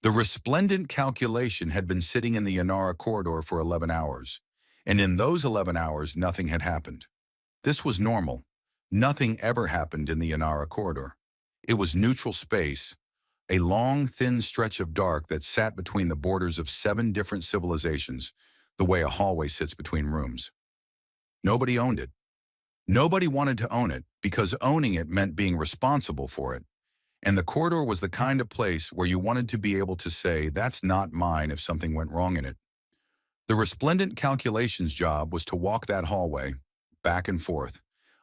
The resplendent calculation had been sitting in the Inara corridor for 11 hours, and in those 11 hours nothing had happened. This was normal. Nothing ever happened in the Inara corridor. It was neutral space, a long, thin stretch of dark that sat between the borders of 7 different civilizations, the way a hallway sits between rooms. Nobody owned it. Nobody wanted to own it because owning it meant being responsible for it. And the corridor was the kind of place where you wanted to be able to say, that's not mine if something went wrong in it. The resplendent calculations job was to walk that hallway, back and forth,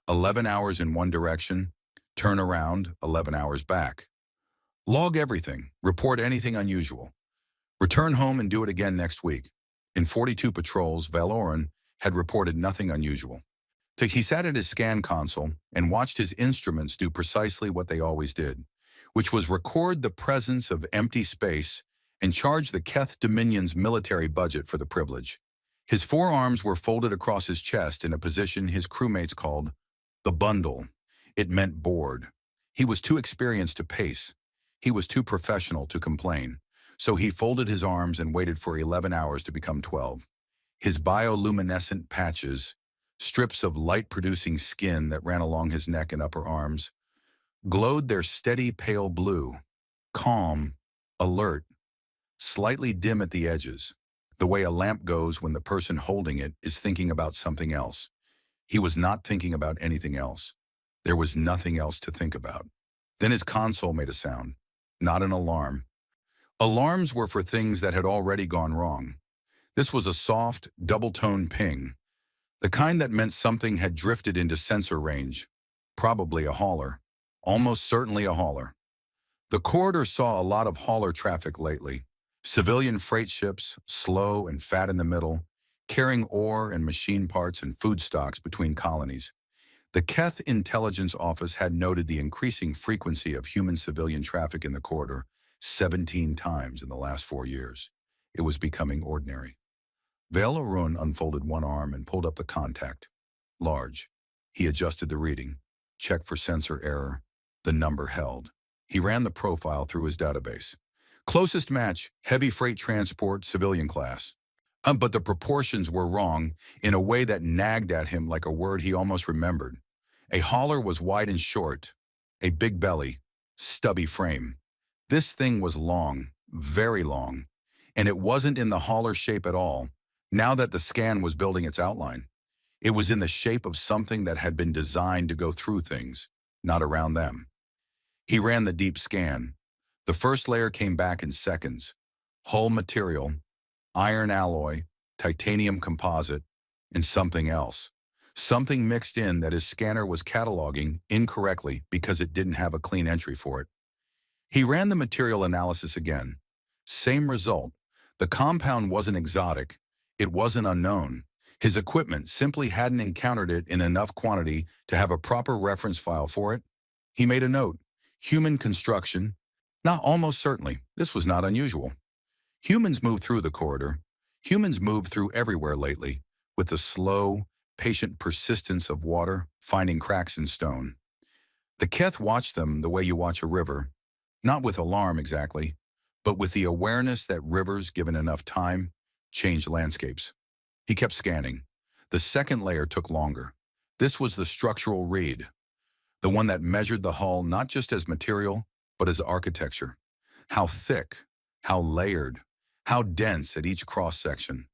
11 hours in one direction, turn around, 11 hours back. Log everything, report anything unusual. Return home and do it again next week. In 42 patrols, Valoran had reported nothing unusual. He sat at his scan console and watched his instruments do precisely what they always did, which was record the presence of empty space and charge the Keth Dominion's military budget for the privilege. His forearms were folded across his chest in a position his crewmates called the bundle. It meant bored. He was too experienced to pace. He was too professional to complain. So he folded his arms and waited for 11 hours to become 12. His bioluminescent patches, strips of light-producing skin that ran along his neck and upper arms, glowed their steady pale blue, calm, alert, slightly dim at the edges, the way a lamp goes when the person holding it is thinking about something else. He was not thinking about anything else. There was nothing else to think about. Then his console made a sound, not an alarm. Alarms were for things that had already gone wrong. This was a soft, double-tone ping, the kind that meant something had drifted into sensor range, probably a hauler, almost certainly a hauler. The corridor saw a lot of hauler traffic lately. Civilian freight ships, slow and fat in the middle, carrying ore and machine parts and food stocks between colonies. The Keth Intelligence Office had noted the increasing frequency of human-civilian traffic in the corridor 17 times in the last 4 years. It was becoming ordinary. Velarun unfolded one arm and pulled up the contact. Large. He adjusted the reading, checked for sensor error. The number held. He ran the profile through his database. Closest match, heavy freight transport, civilian class. But the proportions were wrong in a way that nagged at him like a word he almost remembered. A hauler was wide and short, a big belly, stubby frame. This thing was long, very long, and it wasn't in the hauler shape at all, now that the scan was building its outline. It was in the shape of something that had been designed to go through things, not around them. He ran the deep scan. The first layer came back in seconds. Hull material, iron alloy, titanium composite, and something else. Something mixed in that his scanner was cataloging incorrectly because it didn't have a clean entry for it. He ran the material analysis again. Same result. The compound wasn't exotic. It wasn't unknown. His equipment simply hadn't encountered it in enough quantity to have a proper reference file for it. He made a note. Human construction. Not almost certainly. This was not unusual. Humans move through the corridor. Humans move through everywhere lately, with the slow, patient persistence of water finding cracks in stone. The Keth watched them the way you watch a river, not with alarm exactly, but with the awareness that rivers, given enough time, change landscapes. He kept scanning. The second layer took longer. This was the structural read, the one that measured the hull not just as material, but as architecture. How thick, how layered, how dense at each cross-section.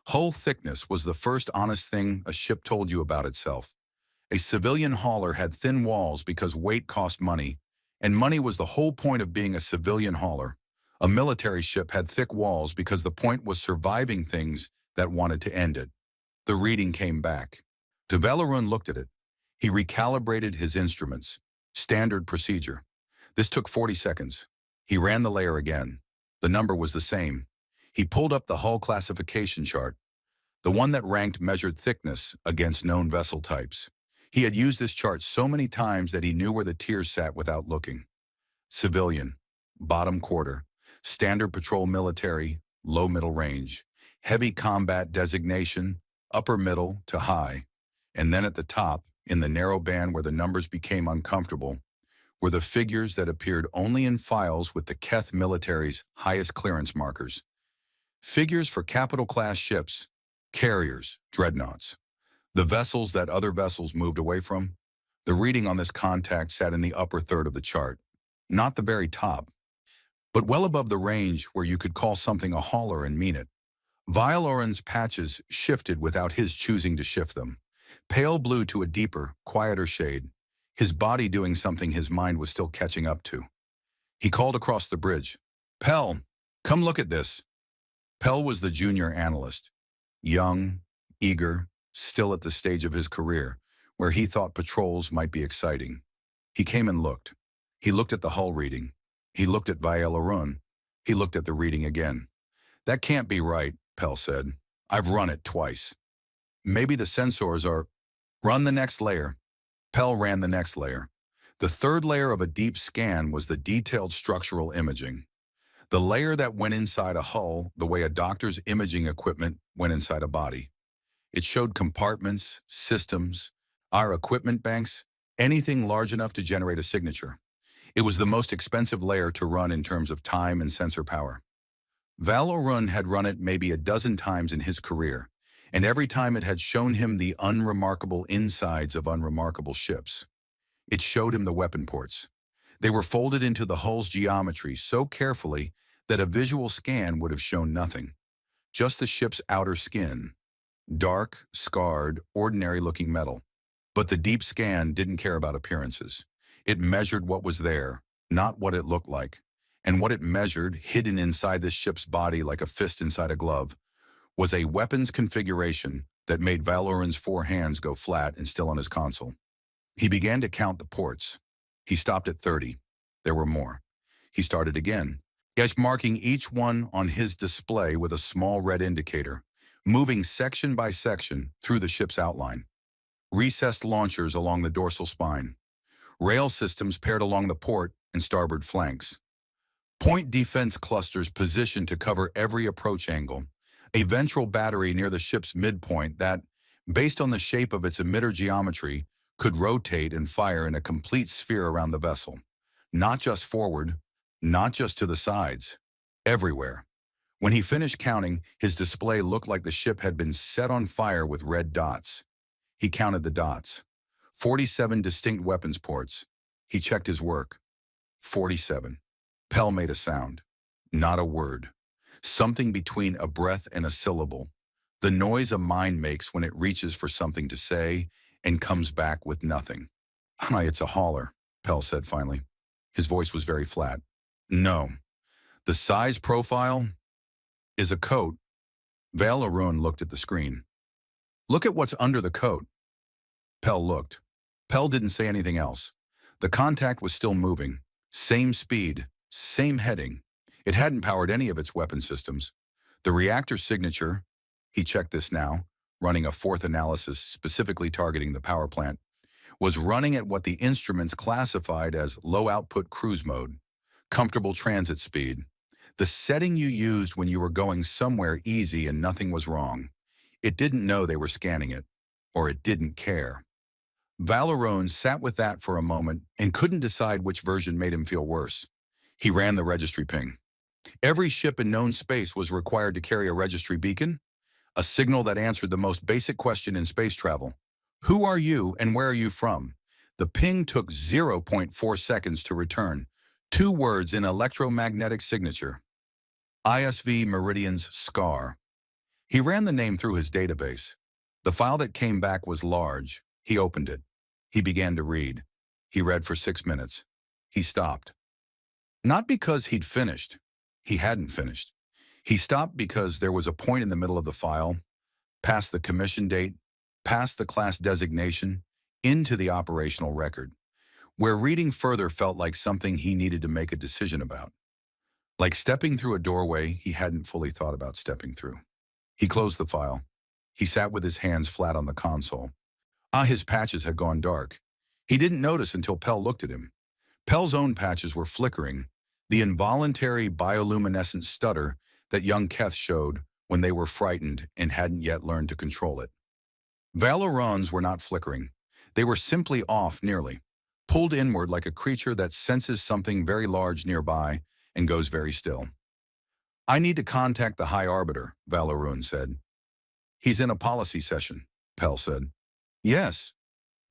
Hull thickness was the first honest thing a ship told you about itself. A civilian hauler had thin walls because weight cost money, and money was the whole point of being a civilian hauler. A military ship had thick walls because the point was surviving things that wanted to end it. The reading came back. De Velarun looked at it. He recalibrated his instruments. Standard procedure. This took 40 seconds. He ran the layer again. The number was the same. He pulled up the hull classification chart, the one that ranked measured thickness against known vessel types. He had used this chart so many times that he knew where the tiers sat without looking. Civilian, bottom quarter, standard patrol military, low middle range, heavy combat designation, upper middle to high, and then at the top, in the narrow band where the numbers became uncomfortable, were the figures that appeared only in files with the Keth military's highest clearance markers. Figures for capital-class ships, carriers, dreadnoughts. The vessels that other vessels moved away from. The reading on this contact sat in the upper third of the chart, not the very top, but well above the range where you could call something a hauler and mean it. Valoran's patches shifted without his choosing to shift them. Pale blue to a deeper, quieter shade, his body doing something his mind was still catching up to. He called across the bridge. "Pell, come look at this." Pell was the junior analyst. Young, eager, still at the stage of his career, where he thought patrols might be exciting. He came and looked. He looked at the hull reading. He looked at Valoran. He looked at the reading again. "That can't be right," Pell said. "I've run it twice. Maybe the sensors are..." "Run the next layer." Pell ran the next layer. The third layer of a deep scan was the detailed structural imaging. The layer that went inside a hull the way a doctor's imaging equipment went inside a body. It showed compartments, systems, our equipment banks, anything large enough to generate a signature. It was the most expensive layer to run in terms of time and sensor power. Valoran had run it maybe a dozen times in his career, and every time it had shown him the unremarkable insides of unremarkable ships. It showed him the weapon ports. They were folded into the hull's geometry so carefully that a visual scan would have shown nothing. Just the ship's outer skin. Dark, scarred, ordinary-looking metal. But the deep scan didn't care about appearances. It measured what was there, not what it looked like. And what it measured, hidden inside this ship's body like a fist inside a glove, was a weapons configuration that made Valoran's 4 hands go flat and still on his console. He began to count the ports. He stopped at 30. There were more. He started again, marking each one on his display with a small red indicator, moving section by section through the ship's outline. Recessed launchers along the dorsal spine. Rail systems paired along the port and starboard flanks. Point defense clusters positioned to cover every approach angle. A ventral battery near the ship's midpoint that, based on the shape of its emitter geometry, could rotate and fire in a complete sphere around the vessel. Not just forward, not just to the sides, everywhere. When he finished counting, his display looked like the ship had been set on fire with red dots. He counted the dots. 47 distinct weapons ports. He checked his work. 47. Pell made a sound. Not a word. Something between a breath and a syllable. The noise a mind makes when it reaches for something to say and comes back with nothing. "It's a hauler," Pell said finally. His voice was very flat. "No. The size profile is a coat." Valoran looked at the screen. "Look at what's under the coat." Pell looked. Pell didn't say anything else. The contact was still moving. Same speed, same heading. It hadn't powered any of its weapon systems. The reactor signature, he checked this now, running a fourth analysis specifically targeting the power plant, was running at what the instruments classified as low-output cruise mode, comfortable transit speed, the setting you used when you were going somewhere easy and nothing was wrong. It didn't know they were scanning it, or it didn't care. Valoran sat with that for a moment and couldn't decide which version made him feel worse. He ran the registry ping. Every ship in known space was required to carry a registry beacon, a signal that answered the most basic question in space travel. Who are you and where are you from? The ping took 0.4 seconds to return. 2 words in electromagnetic signature. ISV Meridian's SCAR. He ran the name through his database. The file that came back was large. He opened it. He began to read. He read for 6 minutes. He stopped. Not because he'd finished. He hadn't finished. He stopped because there was a point in the middle of the file, past the commission date, past the class designation, into the operational record, where reading further felt like something he needed to make a decision about. Like stepping through a doorway he hadn't fully thought about stepping through. He closed the file. He sat with his hands flat on the console. His patches had gone dark. He didn't notice until Pell looked at him. Pell's own patches were flickering, the involuntary bioluminescent stutter that young Keth showed when they were frightened and hadn't yet learned to control it. Valoran's were not flickering. They were simply off nearly. pulled inward like a creature that senses something very large nearby and goes very still. I need to contact the High Arbiter, Valorun said. He's in a policy session, Pell said. Yes,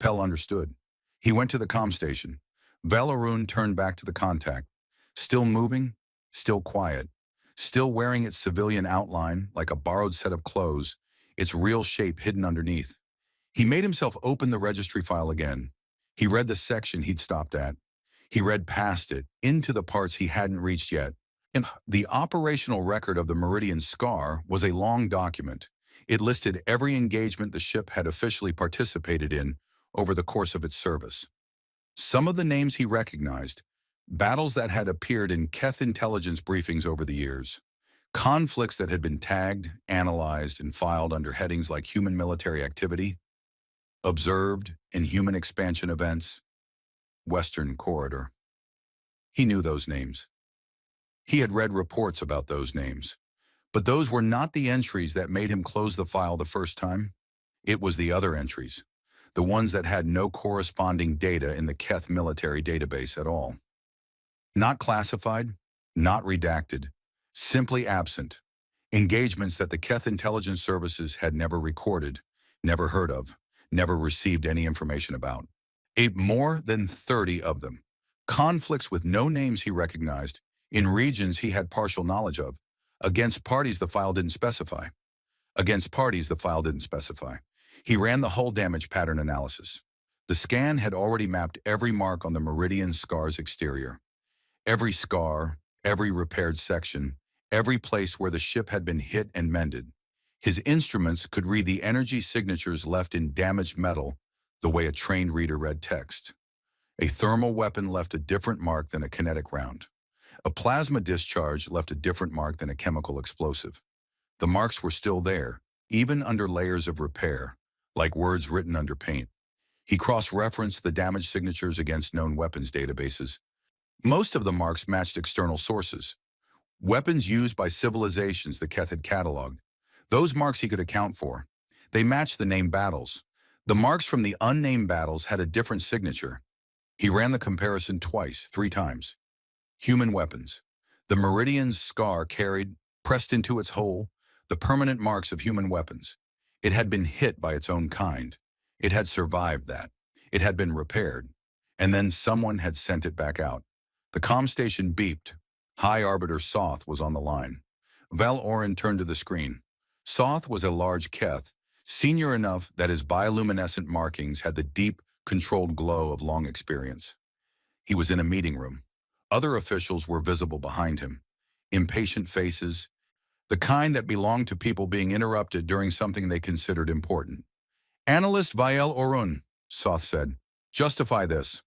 Pell understood. He went to the comm station. Valorun turned back to the contact. Still moving, still quiet, still wearing its civilian outline like a borrowed set of clothes, its real shape hidden underneath. He made himself open the registry file again. He read the section he'd stopped at. He read past it, into the parts he hadn't reached yet. And the operational record of the Meridian Scar was a long document. It listed every engagement the ship had officially participated in over the course of its service. Some of the names he recognized, battles that had appeared in Keth intelligence briefings over the years, conflicts that had been tagged, analyzed, and filed under headings like human military activity, observed in human expansion events, Western Corridor. He knew those names. He had read reports about those names. But those were not the entries that made him close the file the first time. It was the other entries, the ones that had no corresponding data in the Keth military database at all. Not classified, not redacted, simply absent. Engagements that the Keth intelligence services had never recorded, never heard of, never received any information about. More than 30 of them. Conflicts with no names he recognized, in regions he had partial knowledge of, against parties the file didn't specify. He ran the hull damage pattern analysis. The scan had already mapped every mark on the Meridian Scar's exterior. Every scar, every repaired section, every place where the ship had been hit and mended. His instruments could read the energy signatures left in damaged metal the way a trained reader read text. A thermal weapon left a different mark than a kinetic round. A plasma discharge left a different mark than a chemical explosive. The marks were still there, even under layers of repair, like words written under paint. He cross-referenced the damage signatures against known weapons databases. Most of the marks matched external sources. Weapons used by civilizations the Keth had cataloged. Those marks he could account for. They matched the named battles. The marks from the unnamed battles had a different signature. He ran the comparison twice, 3 times. Human weapons. The Meridian's Scar carried, pressed into its hole, the permanent marks of human weapons. It had been hit by its own kind. It had survived that. It had been repaired. And then someone had sent it back out. The comm station beeped. High Arbiter Soth was on the line. Valorun turned to the screen. Soth was a large Keth, senior enough that his bioluminescent markings had the deep, controlled glow of long experience. He was in a meeting room. Other officials were visible behind him. Impatient faces, the kind that belonged to people being interrupted during something they considered important. Analyst Vael Orun, Soth said, justify this.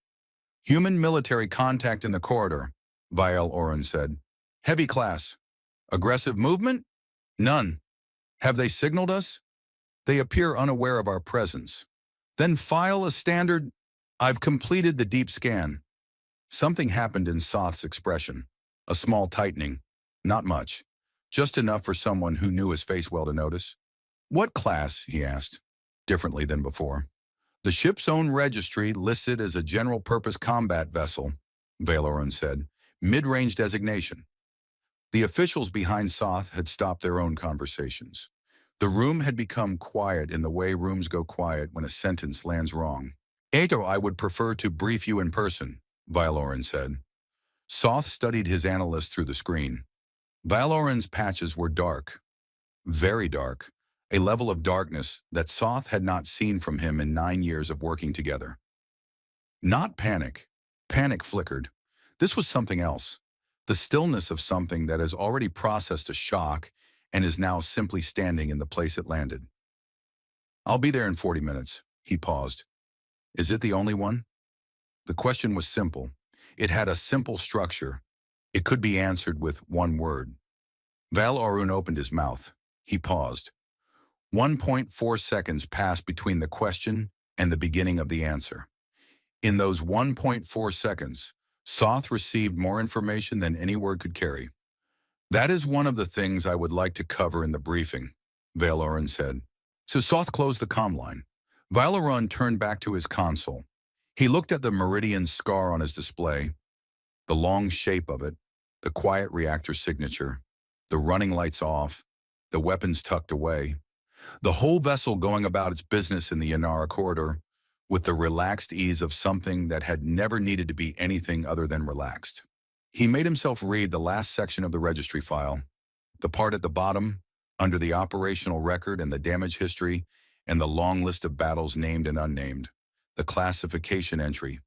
Human military contact in the corridor, Vael Orun said. Heavy class. Aggressive movement? None. Have they signaled us? They appear unaware of our presence. Then file a standard. I've completed the deep scan. Something happened in Soth's expression. A small tightening. Not much. Just enough for someone who knew his face well to notice. What class? He asked, differently than before. The ship's own registry listed as a general-purpose combat vessel, Valorun said. Mid-range designation. The officials behind Soth had stopped their own conversations. The room had become quiet in the way rooms go quiet when a sentence lands wrong. I would prefer to brief you in person, Valorun said. Soth studied his analyst through the screen. Valorun's patches were dark, very dark, a level of darkness that Soth had not seen from him in 9 years of working together. Not panic. Panic flickered. This was something else. The stillness of something that has already processed a shock and is now simply standing in the place it landed. I'll be there in 40 minutes, he paused. Is it the only one? The question was simple. It had a simple structure. It could be answered with one word. Valorun opened his mouth. He paused. 1.4 seconds passed between the question and the beginning of the answer. In those 1.4 seconds, Soth received more information than any word could carry. That is one of the things I would like to cover in the briefing, Valorun said. So Soth closed the comm line. Valorun turned back to his console. He looked at the Meridian scar on his display, the long shape of it, the quiet reactor signature, the running lights off, the weapons tucked away, the whole vessel going about its business in the Yanara corridor with the relaxed ease of something that had never needed to be anything other than relaxed. He made himself read the last section of the registry file, the part at the bottom, under the operational record and the damage history, and the long list of battles named and unnamed, the classification entry,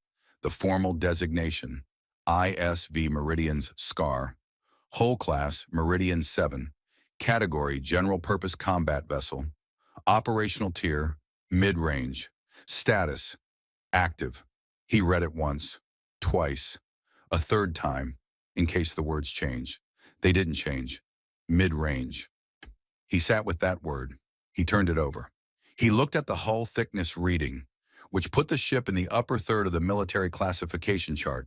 the formal designation, ISV Meridian's SCAR, hull class Meridian 7, category General Purpose Combat Vessel, operational tier, mid-range, status, active. He read it once, twice, a third time, in case the words change. They didn't change. Mid-range. He sat with that word. He turned it over. He looked at the hull thickness reading, which put the ship in the upper third of the military classification chart.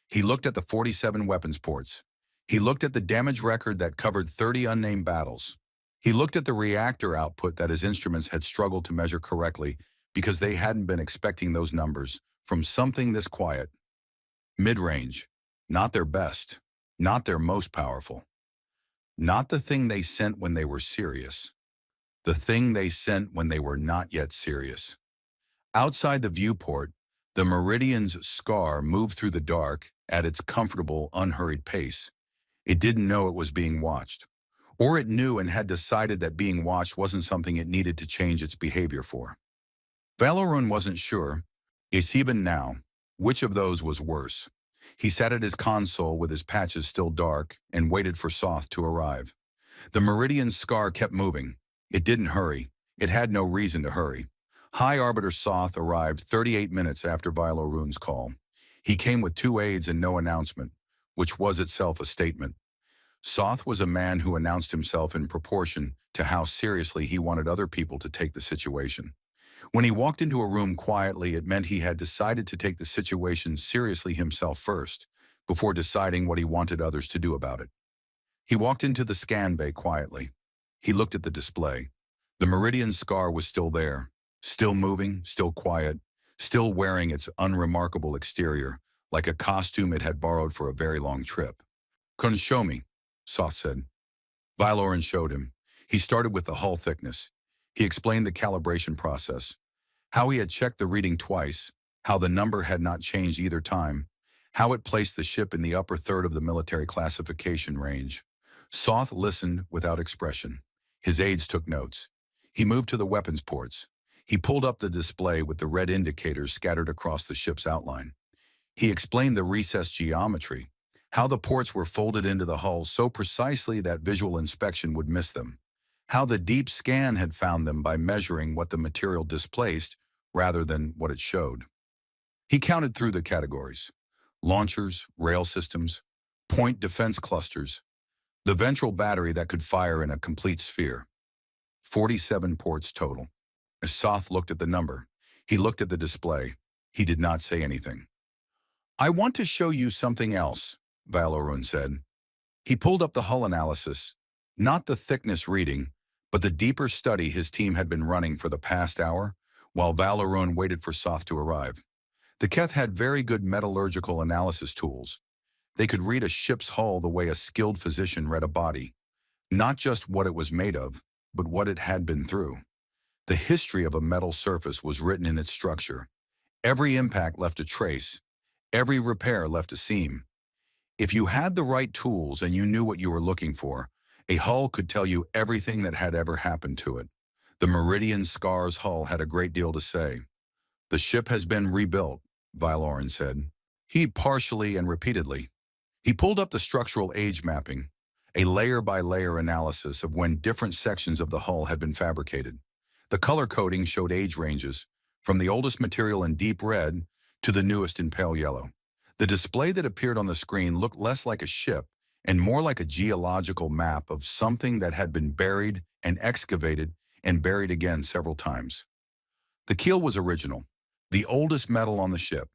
He looked at the 47 weapons ports. He looked at the damage record that covered 30 unnamed battles. He looked at the reactor output that his instruments had struggled to measure correctly because they hadn't been expecting those numbers from something this quiet. Mid-range. Not their best. Not their most powerful. Not the thing they sent when they were serious. The thing they sent when they were not yet serious. Outside the viewport, the Meridian's SCAR moved through the dark at its comfortable, unhurried pace. It didn't know it was being watched. Or it knew and had decided that being watched wasn't something it needed to change its behavior for. Valoran wasn't sure, even now, which of those was worse. He sat at his console with his patches still dark and waited for Soth to arrive. The Meridian SCAR kept moving. It didn't hurry. It had no reason to hurry. High Arbiter Soth arrived 38 minutes after Valoran's call. He came with 2 aides and no announcement, which was itself a statement. Soth was a man who announced himself in proportion to how seriously he wanted other people to take the situation. When he walked into a room quietly, it meant he had decided to take the situation seriously himself first, before deciding what he wanted others to do about it. He walked into the scan bay quietly. He looked at the display. The Meridian SCAR was still there, still moving, still quiet, still wearing its unremarkable exterior, like a costume it had borrowed for a very long trip. "Couldn't show me," Soth said. Valoran showed him. He started with the hull thickness. He explained the calibration process, how he had checked the reading twice, how the number had not changed either time, how it placed the ship in the upper third of the military classification range. Soth listened without expression. His aides took notes. He moved to the weapons ports. He pulled up the display with the red indicators scattered across the ship's outline. He explained the recessed geometry, how the ports were folded into the hull so precisely that visual inspection would miss them, how the deep scan had found them by measuring what the material displaced rather than what it showed. He counted through the categories: launchers, rail systems, point defense clusters, the ventral battery that could fire in a complete sphere. 47 ports total. As Soth looked at the number, he looked at the display. He did not say anything. "I want to show you something else," Valoran said. He pulled up the hull analysis, not the thickness reading, but the deeper study his team had been running for the past hour, while Valoran waited for Soth to arrive. The Keth had very good metallurgical analysis tools. They could read a ship's hull the way a skilled physician read a body, not just what it was made of, but what it had been through. The history of a metal surface was written in its structure. Every impact left a trace. Every repair left a seam. If you had the right tools and you knew what you were looking for, a hull could tell you everything that had ever happened to it. The Meridian SCAR's hull had a great deal to say. "The ship has been rebuilt," Valoran said. He partially and repeatedly. He pulled up the structural age mapping, a layer-by-layer analysis of when different sections of the hull had been fabricated. The color coding showed age ranges, from the oldest material in deep red to the newest in pale yellow. The display that appeared on the screen looked less like a ship and more like a geological map of something that had been buried and excavated and buried again several times. The keel was original, the oldest metal on the ship.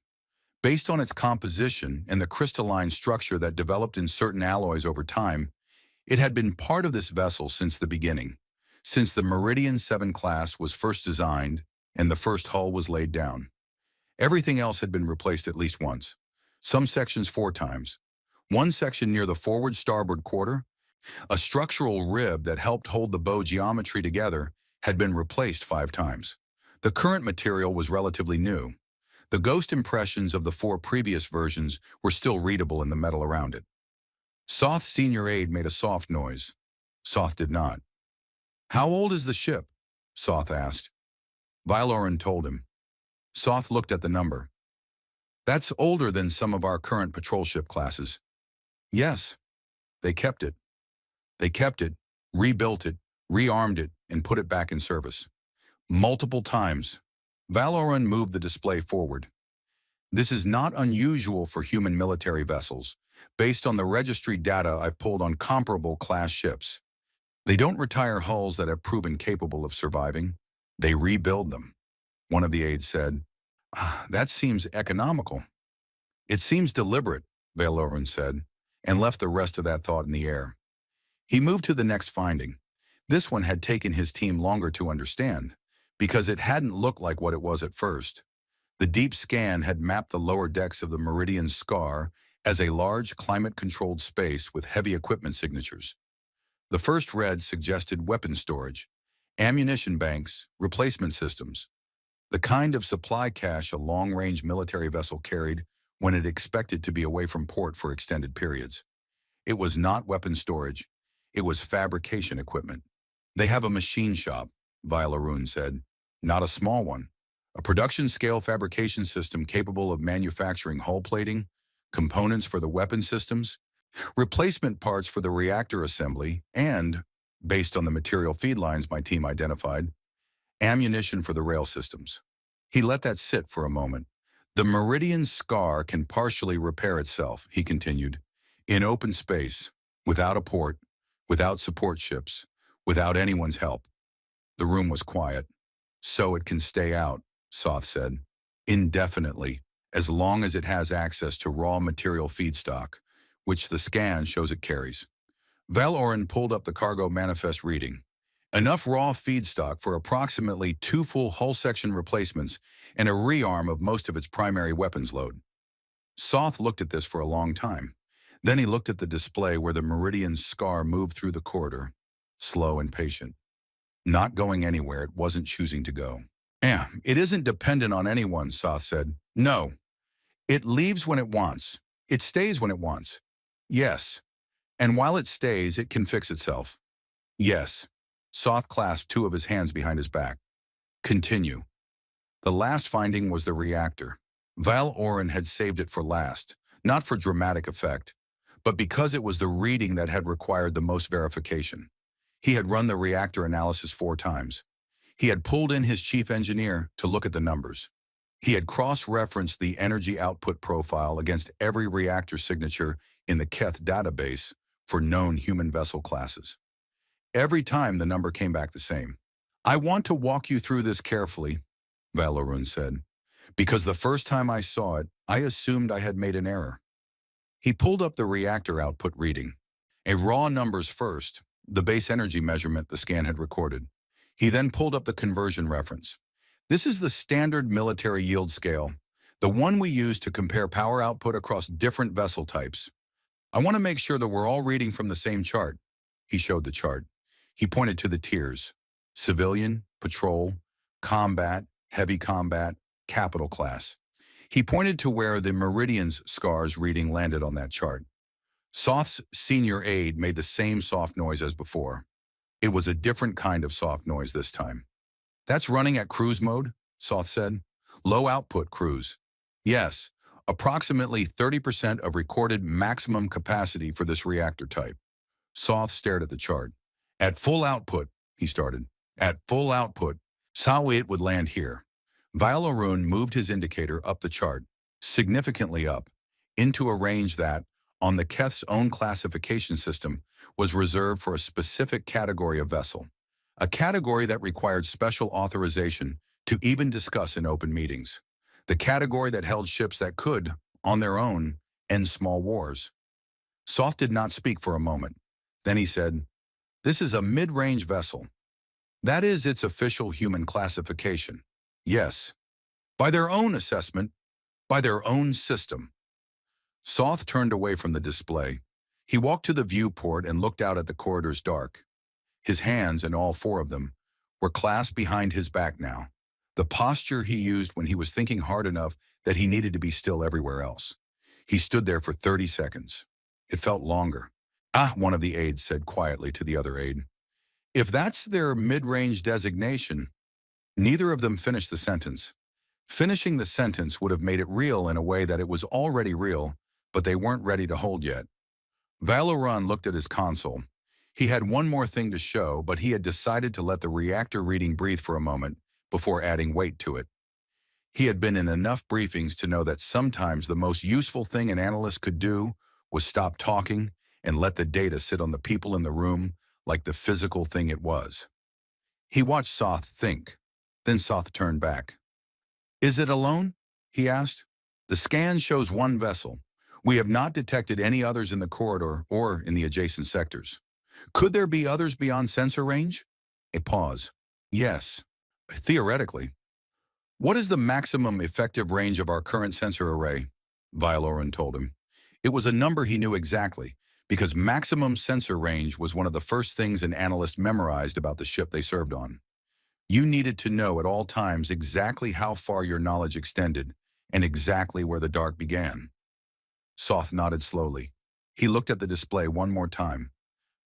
Based on its composition and the crystalline structure that developed in certain alloys over time, it had been part of this vessel since the beginning, since the Meridian 7 class was first designed and the first hull was laid down. Everything else had been replaced at least once, some sections 4 times. One section near the forward starboard quarter, a structural rib that helped hold the bow geometry together, had been replaced 5 times. The current material was relatively new. The ghost impressions of the 4 previous versions were still readable in the metal around it. Soth's senior aide made a soft noise. Soth did not. "How old is the ship?" Soth asked. Valoran told him. Soth looked at the number. "That's older than some of our current patrol ship classes." "Yes, they kept it. They kept it, rebuilt it, rearmed it, and put it back in service. Multiple times." Valoran moved the display forward. "This is not unusual for human military vessels, based on the registry data I've pulled on comparable class ships. They don't retire hulls that have proven capable of surviving. They rebuild them," one of the aides said. "That seems economical." "It seems deliberate," Valoran said, and left the rest of that thought in the air. He moved to the next finding. This one had taken his team longer to understand, because it hadn't looked like what it was at first. The deep scan had mapped the lower decks of the Meridian Scar as a large climate-controlled space with heavy equipment signatures. The first red suggested weapon storage, ammunition banks, replacement systems, the kind of supply cache a long-range military vessel carried when it expected to be away from port for extended periods. It was not weapon storage. It was fabrication equipment. "They have a machine shop," Vilarun said. "Not a small one. A production-scale fabrication system capable of manufacturing hull plating, components for the weapon systems, replacement parts for the reactor assembly, and, based on the material feed lines my team identified, ammunition for the rail systems." He let that sit for a moment. "The Meridian Scar can partially repair itself," he continued, "in open space, without a port, without support ships, without anyone's help." The room was quiet. "So it can stay out," Soth said, "indefinitely, as long as it has access to raw material feedstock, which the scan shows it carries." Valoran pulled up the cargo manifest reading. "Enough raw feedstock for approximately 2 full hull section replacements and a rearm of most of its primary weapons load." Soth looked at this for a long time. Then he looked at the display where the Meridian Scar moved through the corridor, slow and patient. Not going anywhere it wasn't choosing to go. It isn't dependent on anyone," Soth said. "No. It leaves when it wants. It stays when it wants." "Yes. And while it stays, it can fix itself." "Yes." Soth clasped 2 of his hands behind his back. "Continue." The last finding was the reactor. Valoran had saved it for last, not for dramatic effect, but because it was the reading that had required the most verification. He had run the reactor analysis 4 times. He had pulled in his chief engineer to look at the numbers. He had cross-referenced the energy output profile against every reactor signature in the Keth database for known human vessel classes. Every time the number came back the same. "I want to walk you through this carefully," Valoran said, "because the first time I saw it, I assumed I had made an error." He pulled up the reactor output reading. A raw numbers first, the base energy measurement the scan had recorded. He then pulled up the conversion reference. "This is the standard military yield scale, the one we use to compare power output across different vessel types. I want to make sure that we're all reading from the same chart." He showed the chart. He pointed to the tiers: civilian, patrol, combat, heavy combat, capital class. He pointed to where the Meridian's Scar's reading landed on that chart. Soth's senior aide made the same soft noise as before. It was a different kind of soft noise this time. "That's running at cruise mode," Soth said. "Low output cruise." "Yes, approximately 30% of recorded maximum capacity for this reactor type." Soth stared at the chart. "At full output," he started. "At full output, how it would land here." Valoran moved his indicator up the chart, significantly up, into a range that, on the Keth's own classification system, was reserved for a specific category of vessel, a category that required special authorization to even discuss in open meetings, the category that held ships that could, on their own, end small wars. Soth did not speak for a moment. Then he said, "This is a mid-range vessel. That is its official human classification. Yes." By their own assessment, by their own system. Soth turned away from the display. He walked to the viewport and looked out at the corridor's dark. His hands, and all four of them, were clasped behind his back now, the posture he used when he was thinking hard enough that he needed to be still everywhere else. He stood there for 30 seconds. It felt longer. Ah, one of the aides said quietly to the other aide. If that's their mid-range designation, neither of them finished the sentence. Finishing the sentence would have made it real in a way that it was already real, but they weren't ready to hold yet. Valoran looked at his console. He had one more thing to show, but he had decided to let the reactor reading breathe for a moment before adding weight to it. He had been in enough briefings to know that sometimes the most useful thing an analyst could do was stop talking and let the data sit on the people in the room like the physical thing it was. He watched Soth think. Then Soth turned back. Is it alone? He asked. The scan shows one vessel. We have not detected any others in the corridor or in the adjacent sectors. Could there be others beyond sensor range? A pause. Yes, theoretically. What is the maximum effective range of our current sensor array? Valoran told him. It was a number he knew exactly, because maximum sensor range was one of the first things an analyst memorized about the ship they served on. You needed to know at all times exactly how far your knowledge extended and exactly where the dark began. Soth nodded slowly. He looked at the display one more time.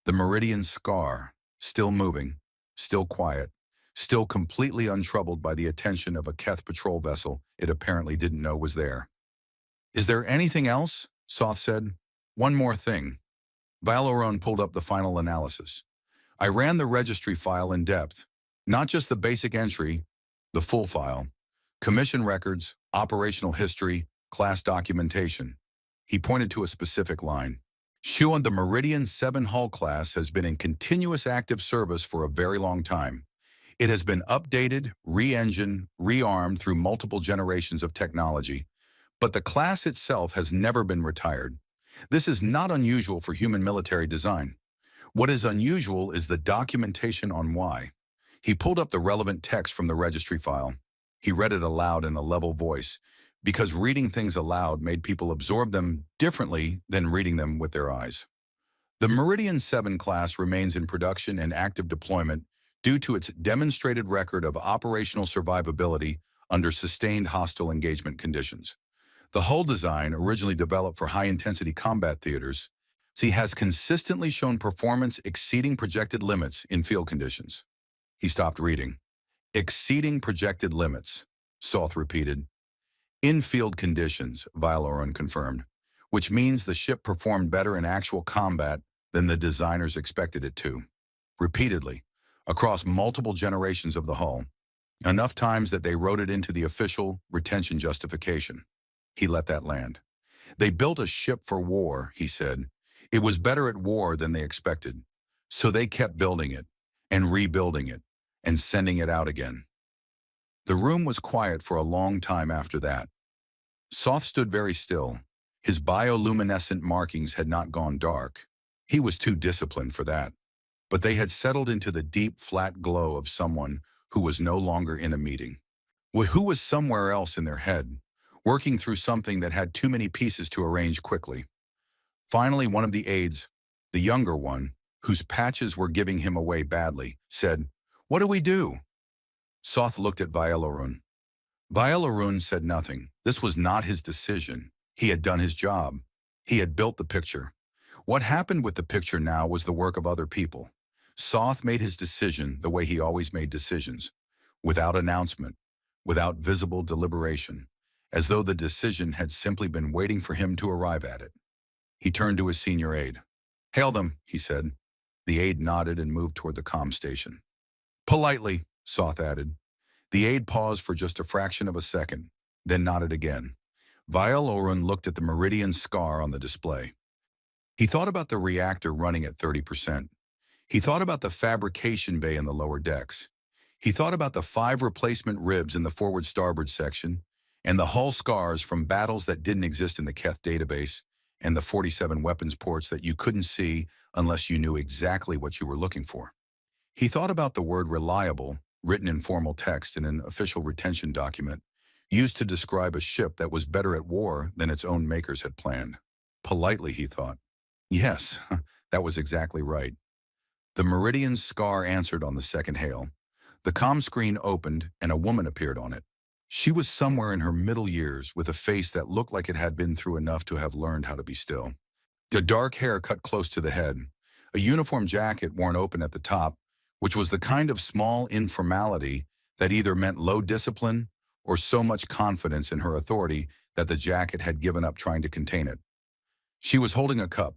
The meridian scar, still moving, still quiet, still completely untroubled by the attention of a Keth patrol vessel it apparently didn't know was there. Is there anything else? Soth said. One more thing. Valoran pulled up the final analysis. I ran the registry file in depth, not just the basic entry, the full file, commission records, operational history, class documentation. He pointed to a specific line. Shuan, the Meridian 7 hull class has been in continuous active service for a very long time. It has been updated, re-engined, rearmed through multiple generations of technology, but the class itself has never been retired. This is not unusual for human military design. What is unusual is the documentation on why. He pulled up the relevant text from the registry file. He read it aloud in a level voice, because reading things aloud made people absorb them differently than reading them with their eyes. The Meridian 7 class remains in production and active deployment due to its demonstrated record of operational survivability under sustained hostile engagement conditions. The hull design, originally developed for high-intensity combat theaters, has consistently shown performance exceeding projected limits in field conditions. He stopped reading. Exceeding projected limits, Soth repeated. In field conditions, Valoran confirmed, which means the ship performed better in actual combat than the designers expected it to. Repeatedly, across multiple generations of the hull, enough times that they wrote it into the official retention justification. He let that land. They built a ship for war, he said. It was better at war than they expected. So they kept building it, and rebuilding it, and sending it out again. The room was quiet for a long time after that. Soth stood very still. His bioluminescent markings had not gone dark. He was too disciplined for that. But they had settled into the deep, flat glow of someone who was no longer in a meeting. Who was somewhere else in their head, working through something that had too many pieces to arrange quickly. Finally, one of the aides, the younger one, whose patches were giving him away badly, said, "What do we do?" Soth looked at Valoran. Valoran said nothing. This was not his decision. He had done his job. He had built the picture. What happened with the picture now was the work of other people. Soth made his decision the way he always made decisions, without announcement, without visible deliberation, as though the decision had simply been waiting for him to arrive at it. He turned to his senior aide. "Hail them," he said. The aide nodded and moved toward the comm station. "Politely," Soth added. The aide paused for just a fraction of a second, then nodded again. Valoran looked at the meridian scar on the display. He thought about the reactor running at 30%. He thought about the fabrication bay in the lower decks. He thought about the 5 replacement ribs in the forward starboard section, and the hull scars from battles that didn't exist in the Keth database, and the 47 weapons ports that you couldn't see unless you knew exactly what you were looking for. He thought about the word reliable, written in formal text in an official retention document, used to describe a ship that was better at war than its own makers had planned. Politely, he thought. Yes, that was exactly right. The Meridian Scar answered on the second hail. The comm screen opened and a woman appeared on it. She was somewhere in her middle years with a face that looked like it had been through enough to have learned how to be still. The dark hair cut close to the head, a uniform jacket worn open at the top, which was the kind of small informality that either meant low discipline or so much confidence in her authority that the jacket had given up trying to contain it. She was holding a cup.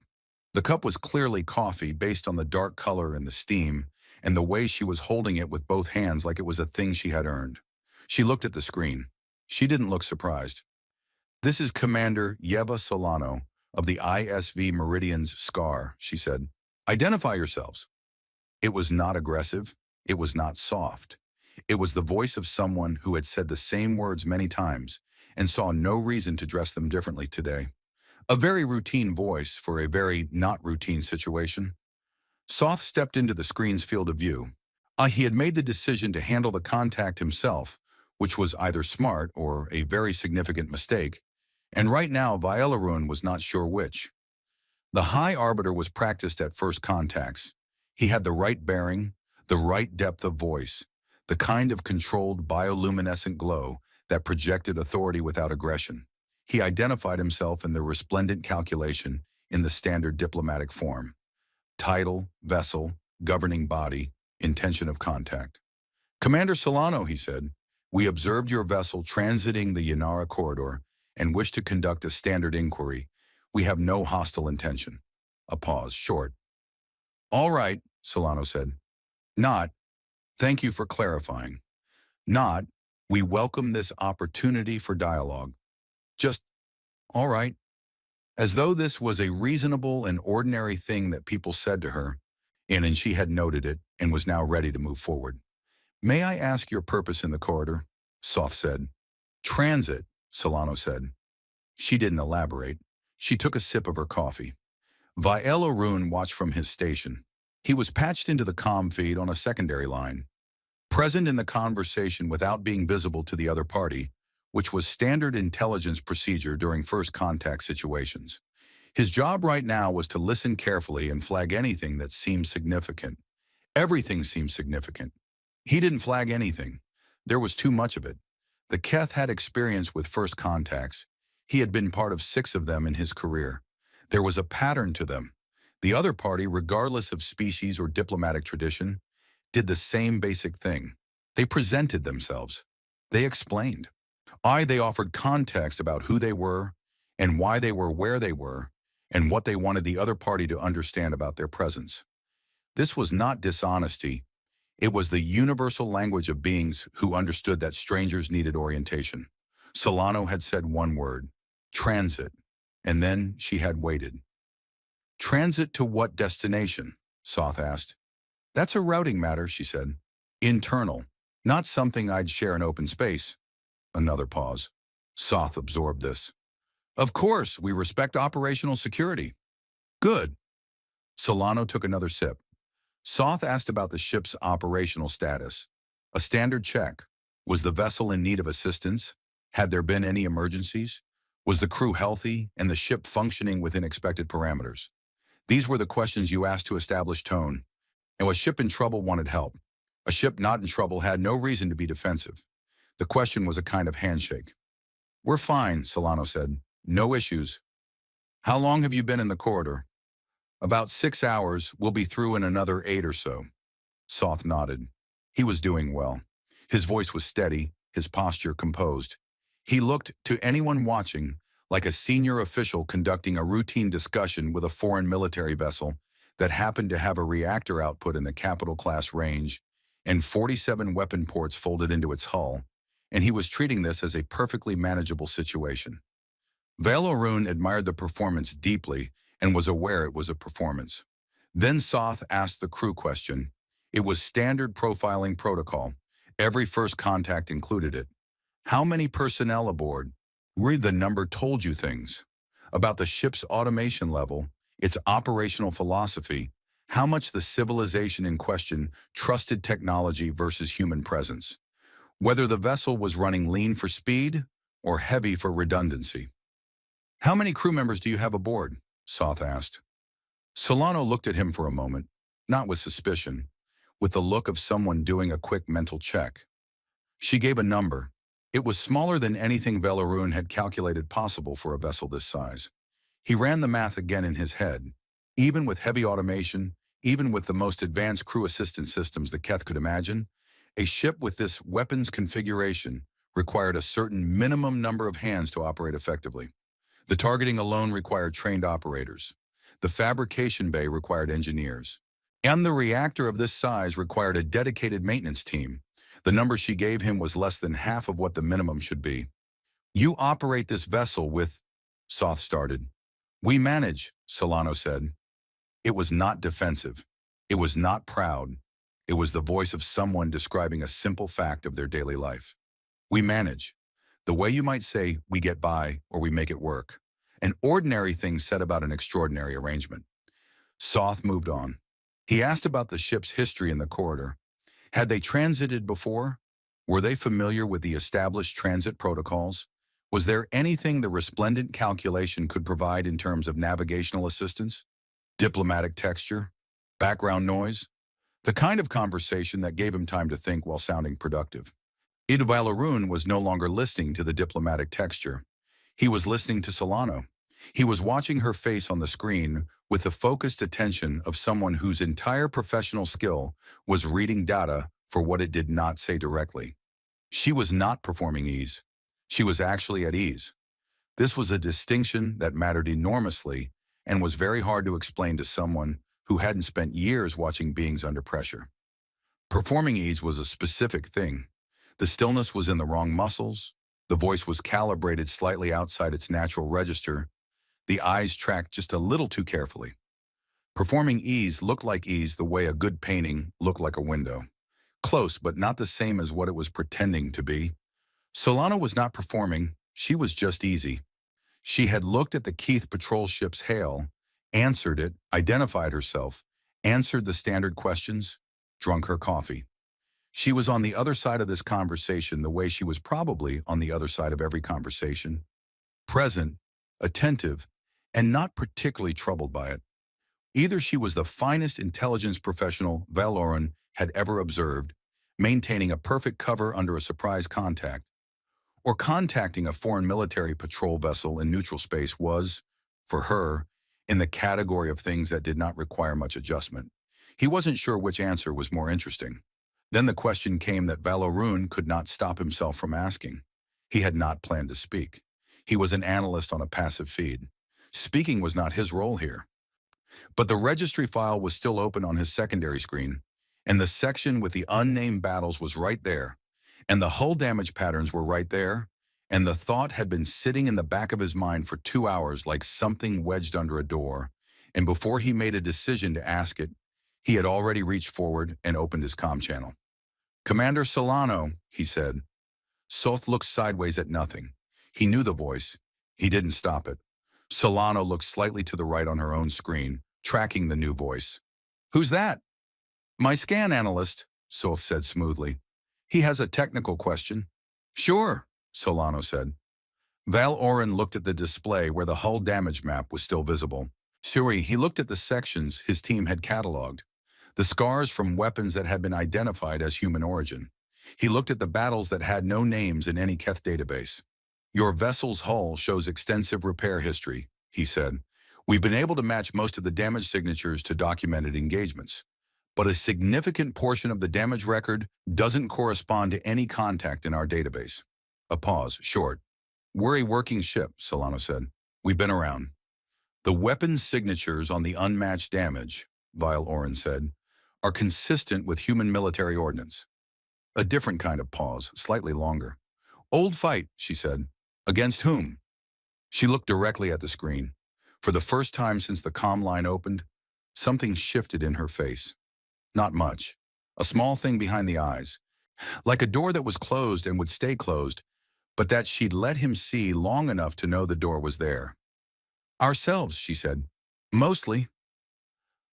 The cup was clearly coffee based on the dark color and the steam, and the way she was holding it with both hands like it was a thing she had earned. She looked at the screen. She didn't look surprised. "This is Commander Yeva Solano of the ISV Meridian's Scar," she said. "Identify yourselves." It was not aggressive. It was not soft. It was the voice of someone who had said the same words many times and saw no reason to dress them differently today. A very routine voice for a very not routine situation. Soth stepped into the screen's field of view. He had made the decision to handle the contact himself, which was either smart or a very significant mistake, and right now Vialarun was not sure which. The High Arbiter was practiced at first contacts. He had the right bearing, the right depth of voice, the kind of controlled bioluminescent glow that projected authority without aggression. He identified himself in the resplendent calculation in the standard diplomatic form. Title, vessel, governing body, intention of contact. "Commander Solano," he said, "we observed your vessel transiting the Yanara corridor and wish to conduct a standard inquiry. We have no hostile intention." A pause, short. "All right," Solano said. "Not, thank you for clarifying. Not, we welcome this opportunity for dialogue. Just, all right." As though this was a reasonable and ordinary thing that people said to her, and she had noted it and was now ready to move forward. "May I ask your purpose in the corridor?" Soth said. "Transit," Solano said. She didn't elaborate. She took a sip of her coffee. Vialarun watched from his station. He was patched into the comm feed on a secondary line, present in the conversation without being visible to the other party, which was standard intelligence procedure during first contact situations. His job right now was to listen carefully and flag anything that seemed significant. Everything seemed significant. He didn't flag anything. There was too much of it. The Keth had experience with first contacts. He had been part of 6 of them in his career. There was a pattern to them. The other party, regardless of species or diplomatic tradition, did the same basic thing. They presented themselves. They explained. They offered context about who they were and why they were where they were and what they wanted the other party to understand about their presence. This was not dishonesty. It was the universal language of beings who understood that strangers needed orientation. Solano had said one word, transit, and then she had waited. "Transit to what destination?" Soth asked. "That's a routing matter," she said. "Internal, not something I'd share in open space." Another pause. Soth absorbed this. "Of course, we respect operational security." "Good." Solano took another sip. Soth asked about the ship's operational status. A standard check. Was the vessel in need of assistance? Had there been any emergencies? Was the crew healthy and the ship functioning within expected parameters? These were the questions you asked to establish tone. And a ship in trouble wanted help. A ship not in trouble had no reason to be defensive. The question was a kind of handshake. "We're fine," Solano said. "No issues." "How long have you been in the corridor?" "About 6 hours. We'll be through in another 8 or so." Soth nodded. He was doing well. His voice was steady, his posture composed. He looked, to anyone watching, like a senior official conducting a routine discussion with a foreign military vessel that happened to have a reactor output in the capital-class range and 47 weapon ports folded into its hull, and he was treating this as a perfectly manageable situation. Vialarun admired the performance deeply and was aware it was a performance. Then Soth asked the crew question. It was standard profiling protocol. Every first contact included it. "How many personnel aboard?" Read the number told you things. About the ship's automation level, its operational philosophy, how much the civilization in question trusted technology versus human presence. Whether the vessel was running lean for speed or heavy for redundancy. How many crew members do you have aboard? Soth asked. Solano looked at him for a moment, not with suspicion, with the look of someone doing a quick mental check. She gave a number. It was smaller than anything Velarun had calculated possible for a vessel this size. He ran the math again in his head. Even with heavy automation, even with the most advanced crew assistance systems that Keth could imagine, a ship with this weapons configuration required a certain minimum number of hands to operate effectively. The targeting alone required trained operators. The fabrication bay required engineers. And the reactor of this size required a dedicated maintenance team. The number she gave him was less than half of what the minimum should be. You operate this vessel with, Soth started. We manage, Solano said. It was not defensive. It was not proud. It was the voice of someone describing a simple fact of their daily life. We manage. The way you might say, we get by or we make it work. An ordinary thing said about an extraordinary arrangement. Soth moved on. He asked about the ship's history in the corridor. Had they transited before? Were they familiar with the established transit protocols? Was there anything the resplendent calculation could provide in terms of navigational assistance? Diplomatic texture? Background noise? The kind of conversation that gave him time to think while sounding productive. Velarun was no longer listening to the diplomatic texture. He was listening to Solano. He was watching her face on the screen with the focused attention of someone whose entire professional skill was reading data for what it did not say directly. She was not performing ease. She was actually at ease. This was a distinction that mattered enormously and was very hard to explain to someone who hadn't spent years watching beings under pressure. Performing ease was a specific thing. The stillness was in the wrong muscles. The voice was calibrated slightly outside its natural register. The eyes tracked just a little too carefully. Performing ease looked like ease the way a good painting looked like a window. Close, but not the same as what it was pretending to be. Solano was not performing. She was just easy. She had looked at the Keith patrol ship's hail, answered it, identified herself, answered the standard questions, drunk her coffee. She was on the other side of this conversation the way she was probably on the other side of every conversation. Present, attentive, and not particularly troubled by it. Either she was the finest intelligence professional Velarun had ever observed, maintaining a perfect cover under a surprise contact, or contacting a foreign military patrol vessel in neutral space was, for her, in the category of things that did not require much adjustment. He wasn't sure which answer was more interesting. Then the question came that Velarun could not stop himself from asking. He had not planned to speak. He was an analyst on a passive feed. Speaking was not his role here. But the registry file was still open on his secondary screen, and the section with the unnamed battles was right there, and the hull damage patterns were right there, and the thought had been sitting in the back of his mind for 2 hours like something wedged under a door, and before he made a decision to ask it, he had already reached forward and opened his comm channel. Commander Solano, he said. Soth looked sideways at nothing. He knew the voice. He didn't stop it. Solano looked slightly to the right on her own screen, tracking the new voice. Who's that? My scan analyst, Soth said smoothly. He has a technical question. Sure, Solano said. Velarun looked at the display where the hull damage map was still visible. Suri, he looked at the sections his team had cataloged, the scars from weapons that had been identified as human origin. He looked at the battles that had no names in any Keth database. Your vessel's hull shows extensive repair history, he said. We've been able to match most of the damage signatures to documented engagements, but a significant portion of the damage record doesn't correspond to any contact in our database. A pause, short. We're a working ship, Solano said. We've been around. The weapons signatures on the unmatched damage, Velarun said, are consistent with human military ordnance. A different kind of pause, slightly longer. Old fight, she said. Against whom? She looked directly at the screen. For the first time since the comm line opened, something shifted in her face. Not much. A small thing behind the eyes. Like a door that was closed and would stay closed, but that she'd let him see long enough to know the door was there. Ourselves, she said. Mostly.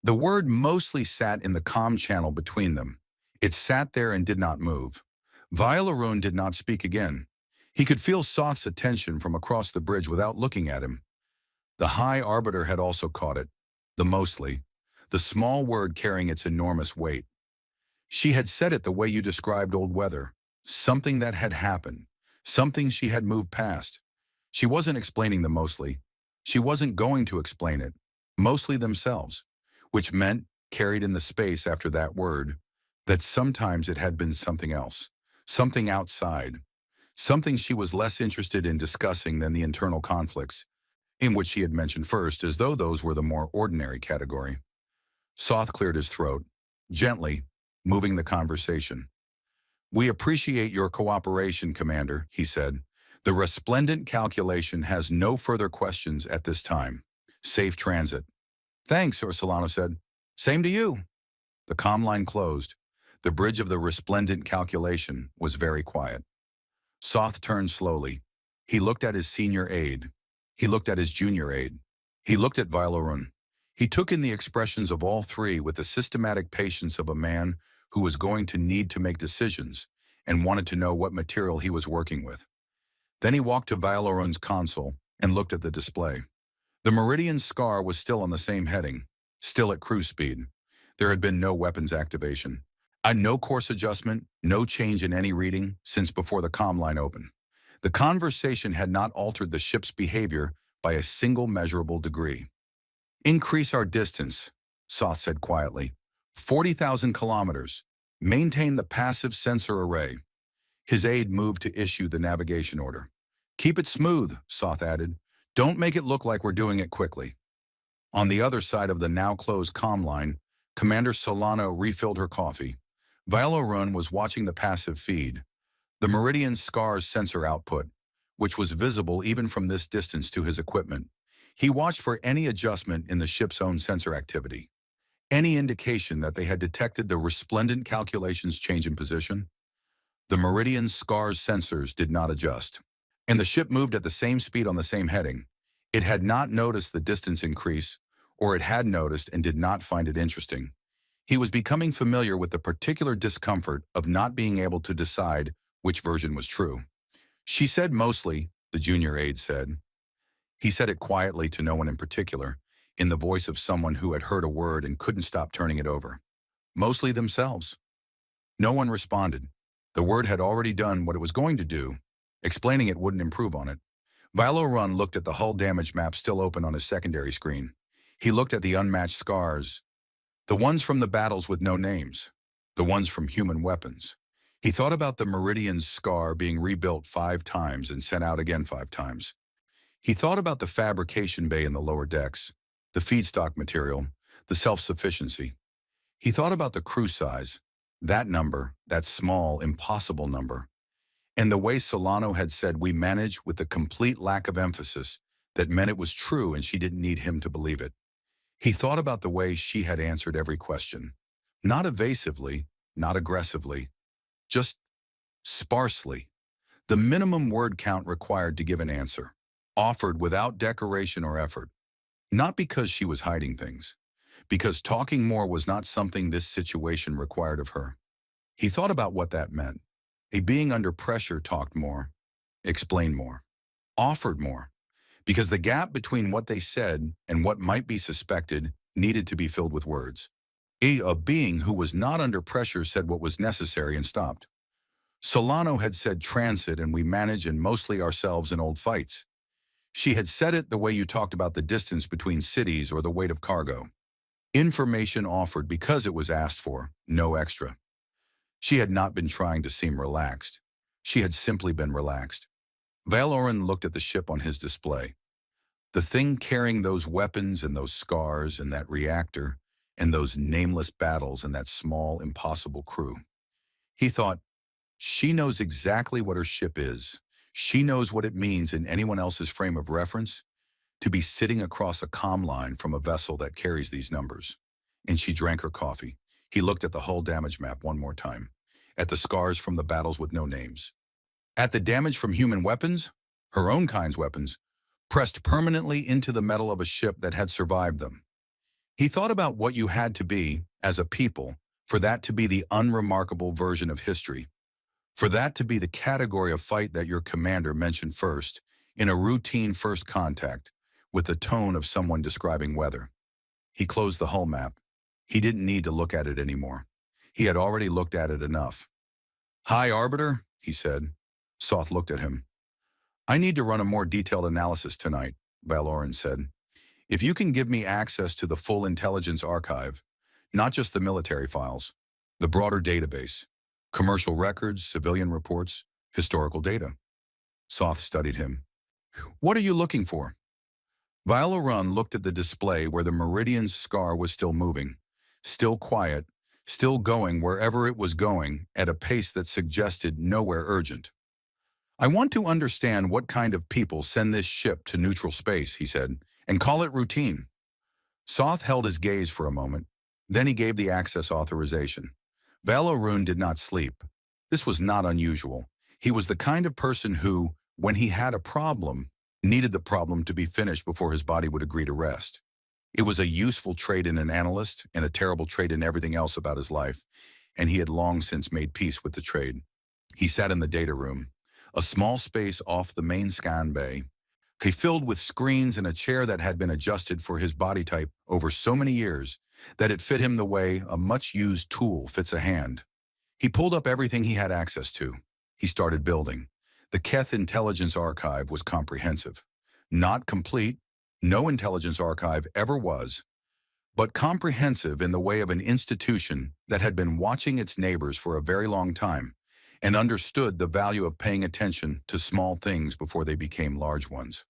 The word mostly sat in the comm channel between them. It sat there and did not move. Velarun did not speak again. He could feel Soth's attention from across the bridge without looking at him. The High Arbiter had also caught it, the mostly, the small word carrying its enormous weight. She had said it the way you described old weather, something that had happened, something she had moved past. She wasn't explaining the mostly. She wasn't going to explain it, mostly themselves, which meant, carried in the space after that word, that sometimes it had been something else, something outside, something she was less interested in discussing than the internal conflicts, in which she had mentioned first, as though those were the more ordinary category. Soth cleared his throat, gently, moving the conversation. "We appreciate your cooperation, Commander," he said. "The resplendent calculation has no further questions at this time. Safe transit." "Thanks," Solano said. "Same to you." The comm line closed. The bridge of the resplendent calculation was very quiet. Soth turned slowly. He looked at his senior aide. He looked at his junior aide. He looked at Vailorun. He took in the expressions of all three with the systematic patience of a man who was going to need to make decisions and wanted to know what material he was working with. Then he walked to Vailorun's console and looked at the display. The Meridian Scar was still on the same heading, still at cruise speed. There had been no weapons activation. No course adjustment, no change in any reading since before the comm line opened. The conversation had not altered the ship's behavior by a single measurable degree. "Increase our distance," Soth said quietly. 40,000 kilometers. Maintain the passive sensor array." His aide moved to issue the navigation order. "Keep it smooth," Soth added. "Don't make it look like we're doing it quickly." On the other side of the now-closed comm line, Commander Solano refilled her coffee. Vailorun was watching the passive feed, the Meridian Scar's sensor output, which was visible even from this distance to his equipment. He watched for any adjustment in the ship's own sensor activity, any indication that they had detected the resplendent calculations change in position. The Meridian Scar's sensors did not adjust, and the ship moved at the same speed on the same heading. It had not noticed the distance increase, or it had noticed and did not find it interesting. He was becoming familiar with the particular discomfort of not being able to decide which version was true. "She said mostly," the junior aide said. He said it quietly to no one in particular, in the voice of someone who had heard a word and couldn't stop turning it over. "Mostly themselves." No one responded. The word had already done what it was going to do. Explaining it wouldn't improve on it. Vailorun looked at the hull damage map still open on his secondary screen. He looked at the unmatched scars, the ones from the battles with no names, the ones from human weapons. He thought about the Meridian's Scar being rebuilt 5 times and sent out again 5 times. He thought about the fabrication bay in the lower decks, the feedstock material, the self-sufficiency. He thought about the crew size, that number, that small, impossible number. And the way Solano had said we manage with the complete lack of emphasis that meant it was true and she didn't need him to believe it. He thought about the way she had answered every question. Not evasively, not aggressively, just sparsely. The minimum word count required to give an answer, offered without decoration or effort. Not because she was hiding things, because talking more was not something this situation required of her. He thought about what that meant. A being under pressure talked more, explained more, offered more, because the gap between what they said and what might be suspected needed to be filled with words. A being who was not under pressure said what was necessary and stopped. Solano had said transit and we manage and mostly ourselves in old fights. She had said it the way you talked about the distance between cities or the weight of cargo. Information offered because it was asked for, no extra. She had not been trying to seem relaxed. She had simply been relaxed. Vailorun looked at the ship on his display. The thing carrying those weapons and those scars and that reactor and those nameless battles and that small, impossible crew. He thought, she knows exactly what her ship is. She knows what it means in anyone else's frame of reference to be sitting across a comm line from a vessel that carries these numbers. And she drank her coffee. He looked at the hull damage map one more time, at the scars from the battles with no names, at the damage from human weapons, her own kind's weapons, pressed permanently into the metal of a ship that had survived them. He thought about what you had to be, as a people, for that to be the unremarkable version of history. For that to be the category of fight that your commander mentioned first, in a routine first contact, with the tone of someone describing weather. He closed the hull map. He didn't need to look at it anymore. He had already looked at it enough. "Hi, Arbiter," he said. Soth looked at him. "I need to run a more detailed analysis tonight," Valoran said. "If you can give me access to the full intelligence archive, not just the military files, the broader database, commercial records, civilian reports, historical data." Soth studied him. "What are you looking for?" Valoran looked at the display where the Meridian's scar was still moving, still quiet, still going wherever it was going at a pace that suggested nowhere urgent. "I want to understand what kind of people send this ship to neutral space," he said, "and call it routine." Soth held his gaze for a moment. Then he gave the access authorization. Valoran did not sleep. This was not unusual. He was the kind of person who, when he had a problem, needed the problem to be finished before his body would agree to rest. It was a useful trait in an analyst and a terrible trait in everything else about his life, and he had long since made peace with the trade. He sat in the data room, a small space off the main scan bay. He filled with screens and a chair that had been adjusted for his body type over so many years that it fit him the way a much-used tool fits a hand. He pulled up everything he had access to. He started building. The Keth Intelligence Archive was comprehensive. Not complete, no intelligence archive ever was, but comprehensive in the way of an institution that had been watching its neighbors for a very long time and understood the value of paying attention to small things before they became large ones.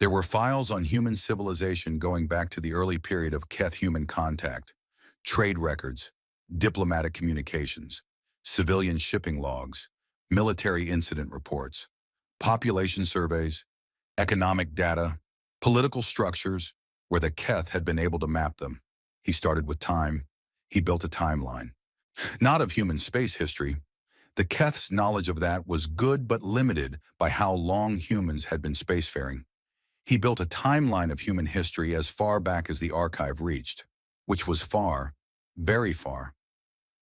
There were files on human civilization going back to the early period of Keth-human contact, trade records, diplomatic communications, civilian shipping logs, military incident reports, population surveys, economic data, political structures, where the Keth had been able to map them. He started with time. He built a timeline. Not of human space history. The Keth's knowledge of that was good but limited by how long humans had been spacefaring. He built a timeline of human history as far back as the archive reached, which was far, very far.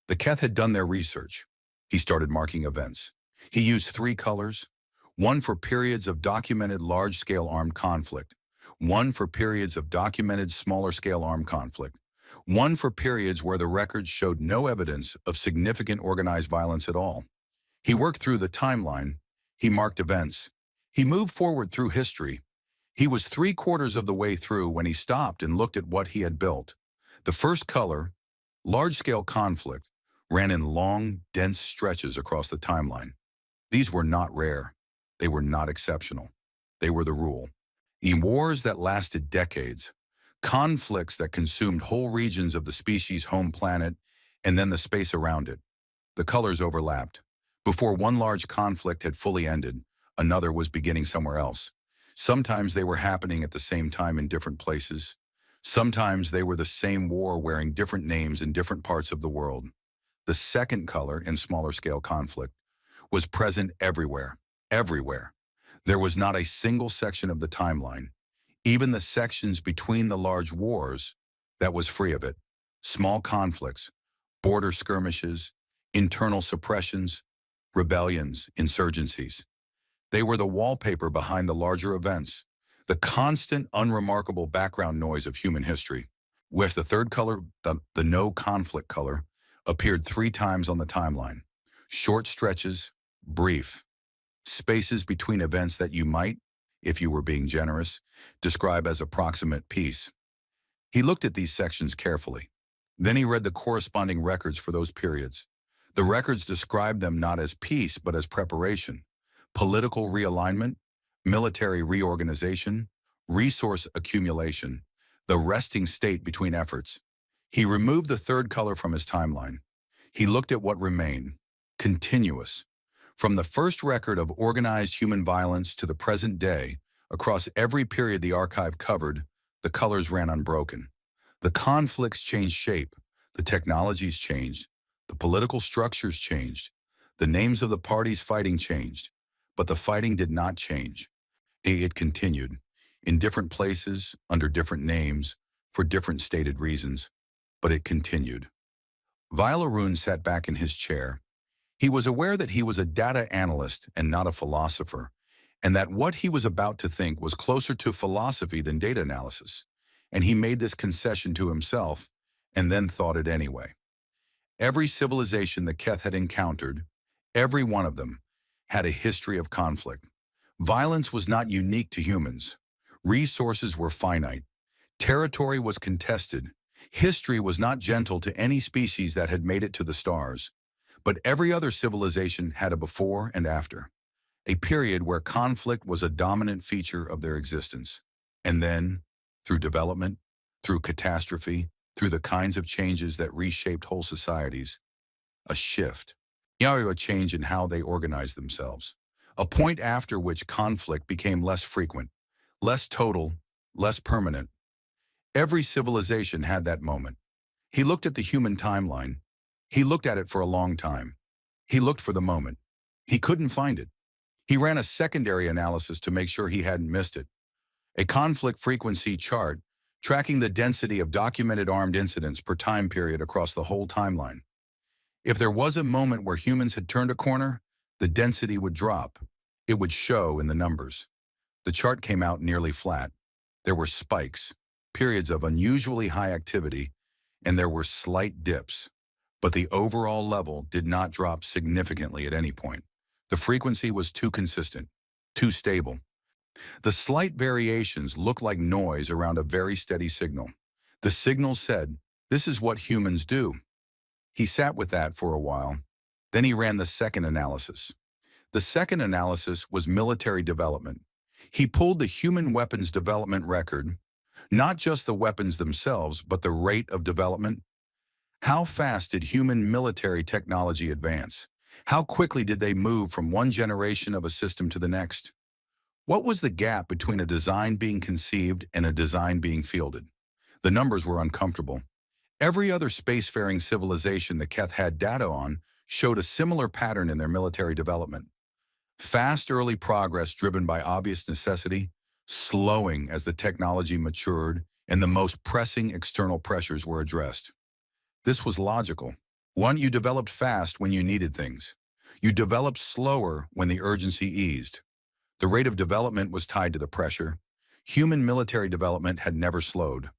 The Keth had done their research. He started marking events. He used 3 colors, one for periods of documented large-scale armed conflict, one for periods of documented smaller-scale armed conflict, one for periods where the records showed no evidence of significant organized violence at all. He worked through the timeline. He marked events. He moved forward through history. He was 3/4 of the way through when he stopped and looked at what he had built. The first color, large-scale conflict, ran in long, dense stretches across the timeline. These were not rare. They were not exceptional. They were the rule. In wars that lasted decades, conflicts that consumed whole regions of the species' home planet and then the space around it. The colors overlapped. Before one large conflict had fully ended, another was beginning somewhere else. Sometimes they were happening at the same time in different places. Sometimes they were the same war wearing different names in different parts of the world. The second color in smaller scale conflict was present everywhere, everywhere. There was not a single section of the timeline, even the sections between the large wars, that was free of it. Small conflicts, border skirmishes, internal suppressions, rebellions, insurgencies. They were the wallpaper behind the larger events, the constant, unremarkable background noise of human history. With the third color, the no conflict color, appeared 3 times on the timeline. Short stretches, brief. Spaces between events that you might, if you were being generous, describe as approximate peace. He looked at these sections carefully. Then he read the corresponding records for those periods. The records described them not as peace, but as preparation, political realignment, military reorganization, resource accumulation, the resting state between efforts. He removed the third color from his timeline. He looked at what remained, continuous. From the first record of organized human violence to the present day, across every period the archive covered, the colors ran unbroken. The conflicts changed shape, the technologies changed, the political structures changed, the names of the parties fighting changed, but the fighting did not change. It continued, in different places, under different names, for different stated reasons, but it continued. Vilarun sat back in his chair. He was aware that he was a data analyst and not a philosopher, and that what he was about to think was closer to philosophy than data analysis. And he made this concession to himself and then thought it anyway. Every civilization that Keth had encountered, every one of them, had a history of conflict. Violence was not unique to humans. Resources were finite. Territory was contested. History was not gentle to any species that had made it to the stars. But every other civilization had a before and after, a period where conflict was a dominant feature of their existence. And then, through development, through catastrophe, through the kinds of changes that reshaped whole societies, a shift, a change in how they organized themselves, a point after which conflict became less frequent, less total, less permanent. Every civilization had that moment. He looked at the human timeline. He looked at it for a long time. He looked for the moment. He couldn't find it. He ran a secondary analysis to make sure he hadn't missed it. A conflict frequency chart tracking the density of documented armed incidents per time period across the whole timeline. If there was a moment where humans had turned a corner, the density would drop. It would show in the numbers. The chart came out nearly flat. There were spikes, periods of unusually high activity, and there were slight dips. But the overall level did not drop significantly at any point. The frequency was too consistent, too stable. The slight variations looked like noise around a very steady signal. The signal said, "This is what humans do." He sat with that for a while. Then he ran the second analysis. The second analysis was military development. He pulled the human weapons development record, not just the weapons themselves, but the rate of development. How fast did human military technology advance? How quickly did they move from one generation of a system to the next? What was the gap between a design being conceived and a design being fielded? The numbers were uncomfortable. Every other spacefaring civilization that Keth had data on showed a similar pattern in their military development. Fast early progress driven by obvious necessity, slowing as the technology matured and the most pressing external pressures were addressed. This was logical. One, you developed fast when you needed things. You developed slower when the urgency eased. The rate of development was tied to the pressure. Human military development had never slowed.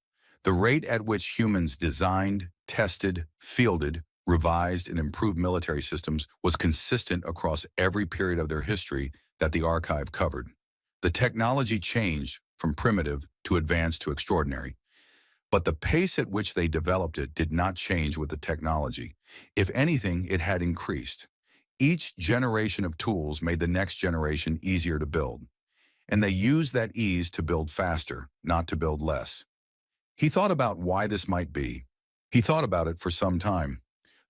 The rate at which humans designed, tested, fielded, revised, and improved military systems was consistent across every period of their history that the archive covered. The technology changed from primitive to advanced to extraordinary. But the pace at which they developed it did not change with the technology. If anything, it had increased. Each generation of tools made the next generation easier to build. And they used that ease to build faster, not to build less. He thought about why this might be. He thought about it for some time.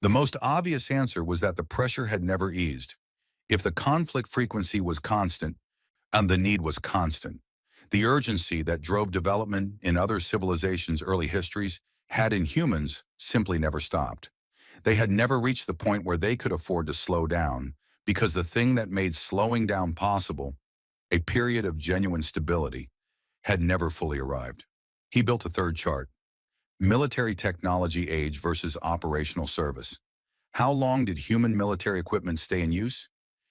The most obvious answer was that the pressure had never eased. If the conflict frequency was constant, and the need was constant, the urgency that drove development in other civilizations' early histories had in humans simply never stopped. They had never reached the point where they could afford to slow down, because the thing that made slowing down possible, a period of genuine stability, had never fully arrived. He built a third chart. Military technology age versus operational service. How long did human military equipment stay in use?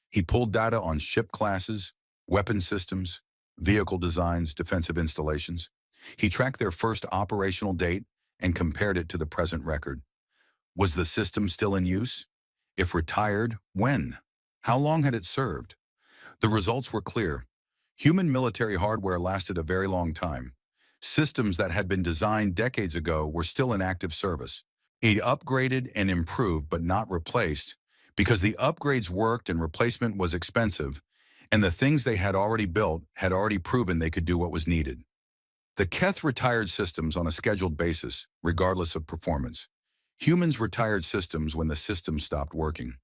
He pulled data on ship classes, weapon systems, vehicle designs, defensive installations. He tracked their first operational date and compared it to the present record. Was the system still in use? If retired, when? How long had it served? The results were clear. Human military hardware lasted a very long time. Systems that had been designed decades ago were still in active service. It upgraded and improved but not replaced because the upgrades worked and replacement was expensive, and the things they had already built had already proven they could do what was needed. The Keth retired systems on a scheduled basis, regardless of performance. Humans retired systems when the system stopped working.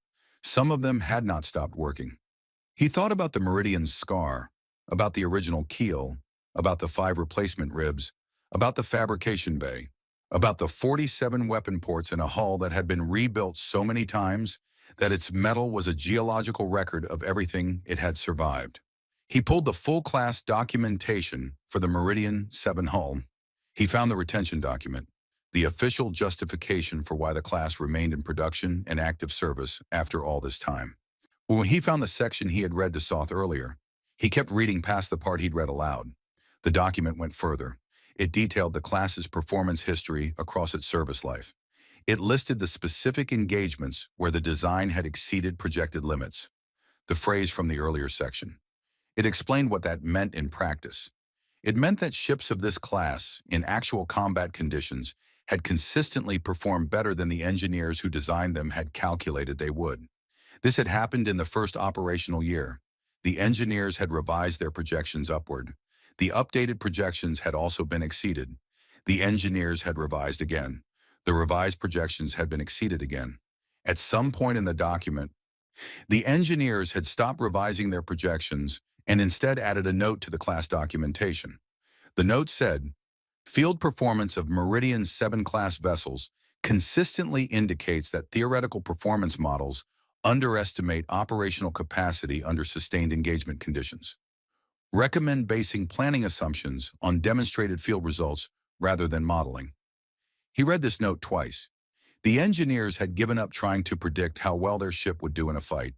Some of them had not stopped working. He thought about the Meridian's scar, about the original keel, about the 5 replacement ribs, about the fabrication bay, about the 47 weapon ports in a hull that had been rebuilt so many times that its metal was a geological record of everything it had survived. He pulled the full-class documentation for the Meridian 7 hull. He found the retention document. the official justification for why the class remained in production and active service after all this time. When he found the section he had read to Soth earlier, he kept reading past the part he'd read aloud. The document went further. It detailed the class's performance history across its service life. It listed the specific engagements where the design had exceeded projected limits. The phrase from the earlier section. It explained what that meant in practice. It meant that ships of this class, in actual combat conditions, had consistently performed better than the engineers who designed them had calculated they would. This had happened in the first operational year. The engineers had revised their projections upward. The updated projections had also been exceeded. The engineers had revised again. The revised projections had been exceeded again. At some point in the document, the engineers had stopped revising their projections and instead added a note to the class documentation. The note said, "Field performance of Meridian 7 class vessels consistently indicates that theoretical performance models underestimate operational capacity under sustained engagement conditions. Recommend basing planning assumptions on demonstrated field results rather than modeling." He read this note twice. The engineers had given up trying to predict how well their ship would do in a fight.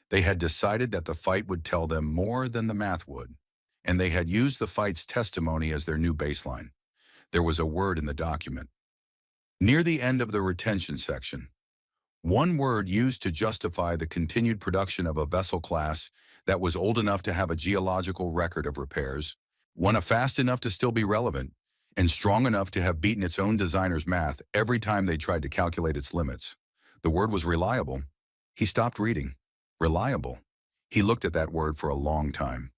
They had decided that the fight would tell them more than the math would, and they had used the fight's testimony as their new baseline. There was a word in the document. Near the end of the retention section, one word used to justify the continued production of a vessel class that was old enough to have a geological record of repairs, one fast enough to still be relevant, and strong enough to have beaten its own designer's math every time they tried to calculate its limits. The word was reliable. He stopped reading. Reliable. He looked at that word for a long time.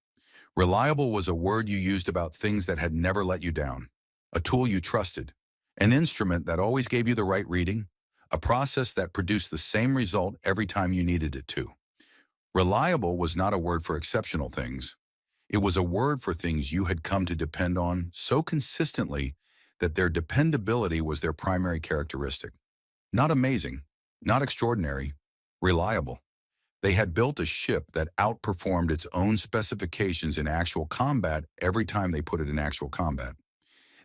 Reliable was a word you used about things that had never let you down, a tool you trusted, an instrument that always gave you the right reading, a process that produced the same result every time you needed it to. Reliable was not a word for exceptional things. It was a word for things you had come to depend on so consistently that their dependability was their primary characteristic. Not amazing, not extraordinary, reliable. They had built a ship that outperformed its own specifications in actual combat every time they put it in actual combat.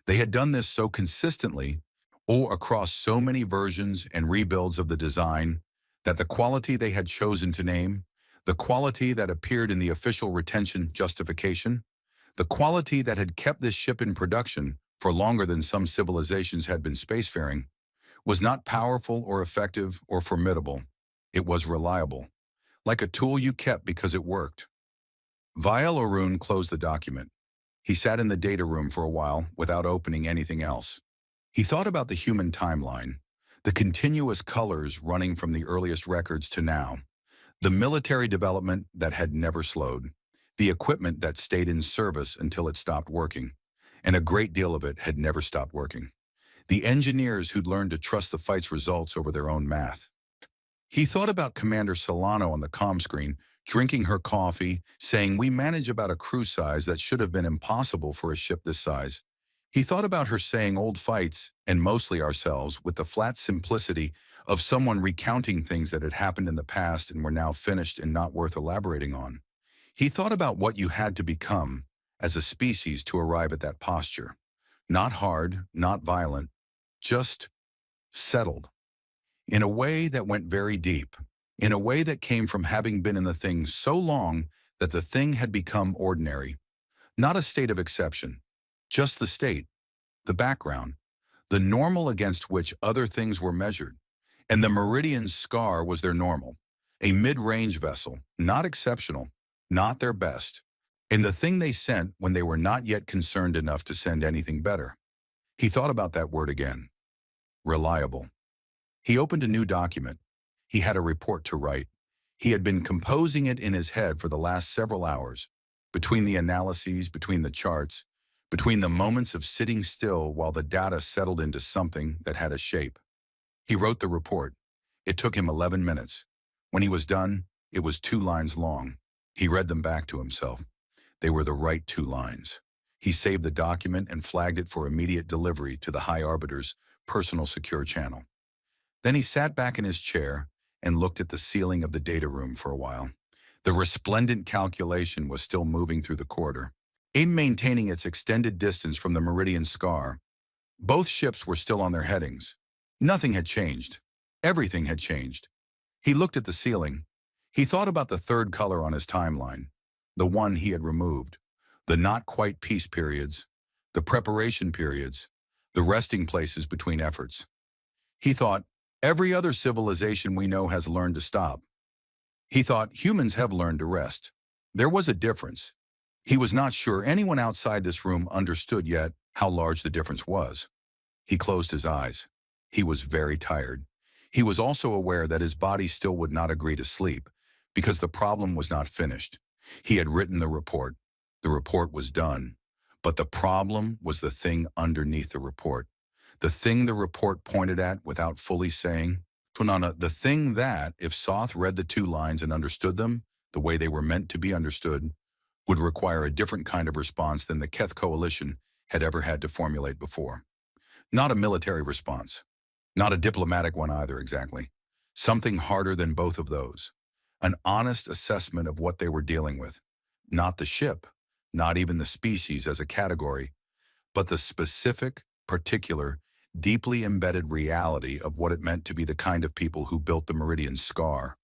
They had done this so consistently, or across so many versions and rebuilds of the design, that the quality they had chosen to name, the quality that appeared in the official retention justification, the quality that had kept this ship in production for longer than some civilizations had been spacefaring, was not powerful or effective or formidable. It was reliable, like a tool you kept because it worked. Vial Arun closed the document. He sat in the data room for a while without opening anything else. He thought about the human timeline, the continuous colors running from the earliest records to now, the military development that had never slowed, the equipment that stayed in service until it stopped working, and a great deal of it had never stopped working, the engineers who'd learned to trust the fight's results over their own math. He thought about Commander Solano on the comm screen, drinking her coffee, saying, "We manage about a crew size that should have been impossible for a ship this size." He thought about her saying old fights, and mostly ourselves, with the flat simplicity of someone recounting things that had happened in the past and were now finished and not worth elaborating on. He thought about what you had to become as a species to arrive at that posture. Not hard, not violent, just settled. In a way that went very deep, in a way that came from having been in the thing so long that the thing had become ordinary. Not a state of exception, just the state, the background, the normal against which other things were measured. And the Meridian Scar was their normal, a mid-range vessel, not exceptional, not their best, and the thing they sent when they were not yet concerned enough to send anything better. He thought about that word again. Reliable. He opened a new document. He had a report to write. He had been composing it in his head for the last several hours, between the analyses, between the charts, between the moments of sitting still while the data settled into something that had a shape. He wrote the report. It took him 11 minutes. When he was done, it was 2 lines long. He read them back to himself. They were the right 2 lines. He saved the document and flagged it for immediate delivery to the High Arbiter's personal secure channel. Then he sat back in his chair and looked at the ceiling of the data room for a while. The resplendent calculation was still moving through the corridor, maintaining its extended distance from the Meridian Scar. Both ships were still on their headings. Nothing had changed. Everything had changed. He looked at the ceiling. He thought about the third color on his timeline, the one he had removed, the not quite peace periods, the preparation periods, the resting places between efforts. He thought, every other civilization we know has learned to stop. He thought, humans have learned to rest. There was a difference. He was not sure anyone outside this room understood yet how large the difference was. He closed his eyes. He was very tired. He was also aware that his body still would not agree to sleep, because the problem was not finished. He had written the report. The report was done. But the problem was the thing underneath the report. The thing the report pointed at without fully saying, Tunana, the thing that, if Soth read the two lines and understood them the way they were meant to be understood, would require a different kind of response than the Keth Coalition had ever had to formulate before. Not a military response. Not a diplomatic one either, exactly. Something harder than both of those. An honest assessment of what they were dealing with. Not the ship, not even the species as a category, but the specific, particular, deeply embedded reality of what it meant to be the kind of people who built the Meridian Scar,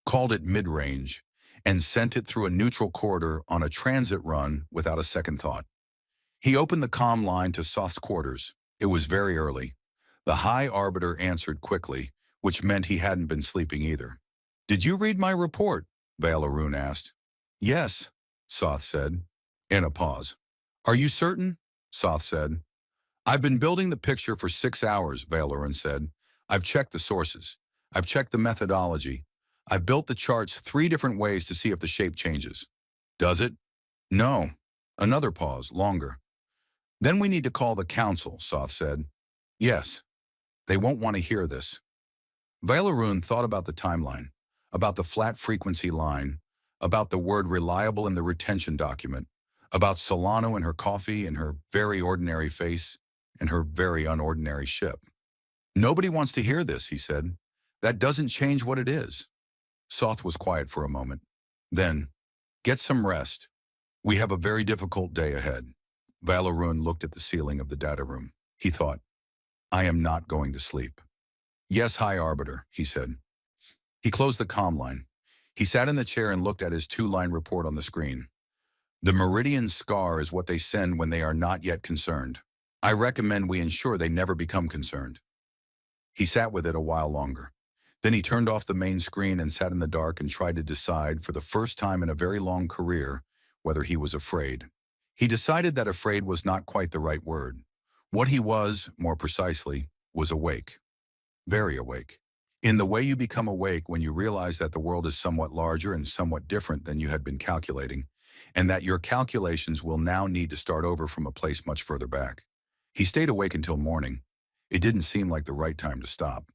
called it mid-range, and sent it through a neutral corridor on a transit run without a second thought. He opened the comm line to Soth's quarters. It was very early. The High Arbiter answered quickly, which meant he hadn't been sleeping either. "Did you read my report?" Vale Arun asked. "Yes," Soth said, in a pause. "Are you certain?" Soth said. "I've been building the picture for 6 hours," Vale Arun said. "I've checked the sources. I've checked the methodology. I've built the charts 3 different ways to see if the shape changes." "Does it?" "No." Another pause, longer. "Then we need to call the council," Soth said. "Yes. They won't want to hear this." Vale Arun thought about the timeline, about the flat frequency line, about the word reliable in the retention document, about Solano and her coffee and her very ordinary face and her very unordinary ship. "Nobody wants to hear this," he said. "That doesn't change what it is." Soth was quiet for a moment. Then, "Get some rest. We have a very difficult day ahead." Vale Arun looked at the ceiling of the data room. He thought, "I am not going to sleep." "Yes, High Arbiter," he said. He closed the comm line. He sat in the chair and looked at his 2-line report on the screen. "The Meridian Scar is what they send when they are not yet concerned. I recommend we ensure they never become concerned." He sat with it a while longer. Then he turned off the main screen and sat in the dark and tried to decide, for the first time in a very long career, whether he was afraid. He decided that afraid was not quite the right word. What he was, more precisely, was awake. Very awake. In the way you become awake when you realize that the world is somewhat larger and somewhat different than you had been calculating, and that your calculations will now need to start over from a place much further back. He stayed awake until morning. It didn't seem like the right time to stop.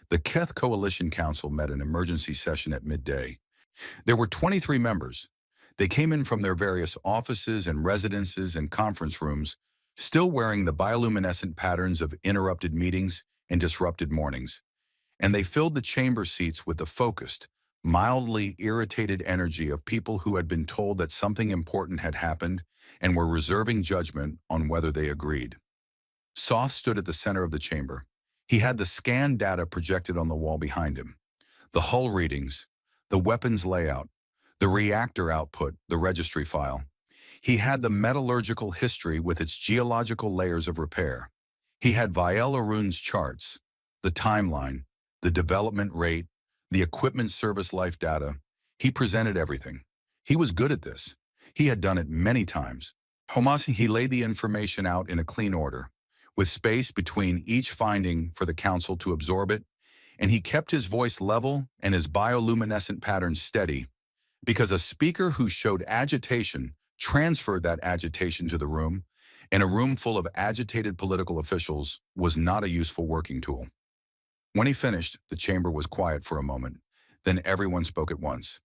The Keth Coalition Council met an emergency session at midday. There were 23 members. They came in from their various offices and residences and conference rooms, still wearing the bioluminescent patterns of interrupted meetings and disrupted mornings. And they filled the chamber seats with the focused, mildly irritated energy of people who had been told that something important had happened and were reserving judgment on whether they agreed. Soth stood at the center of the chamber. He had the scan data projected on the wall behind him. The hull readings, the weapons layout, the reactor output, the registry file. He had the metallurgical history with its geological layers of repair. He had Vale Arun's charts, the timeline, the development rate, the equipment service life data. He presented everything. He was good at this. He had done it many times. He laid the information out in a clean order, with space between each finding for the council to absorb it, and he kept his voice level and his bioluminescent patterns steady, because a speaker who showed agitation transferred that agitation to the room, and a room full of agitated political officials was not a useful working tool. When he finished, the chamber was quiet for a moment. Then everyone spoke at once.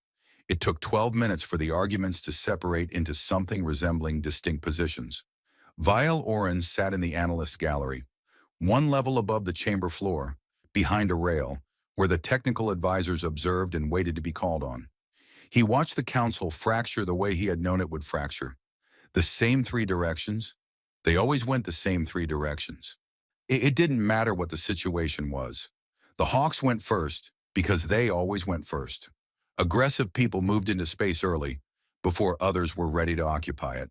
It took 12 minutes for the arguments to separate into something resembling distinct positions. Vale Arun sat in the analyst's gallery, one level above the chamber floor, behind a rail, where the technical advisors observed and waited to be called on. He watched the council fracture the way he had known it would fracture. The same 3 directions. They always went the same 3 directions. It didn't matter what the situation was. The Hawks went first because they always went first. Aggressive people moved into space early before others were ready to occupy it.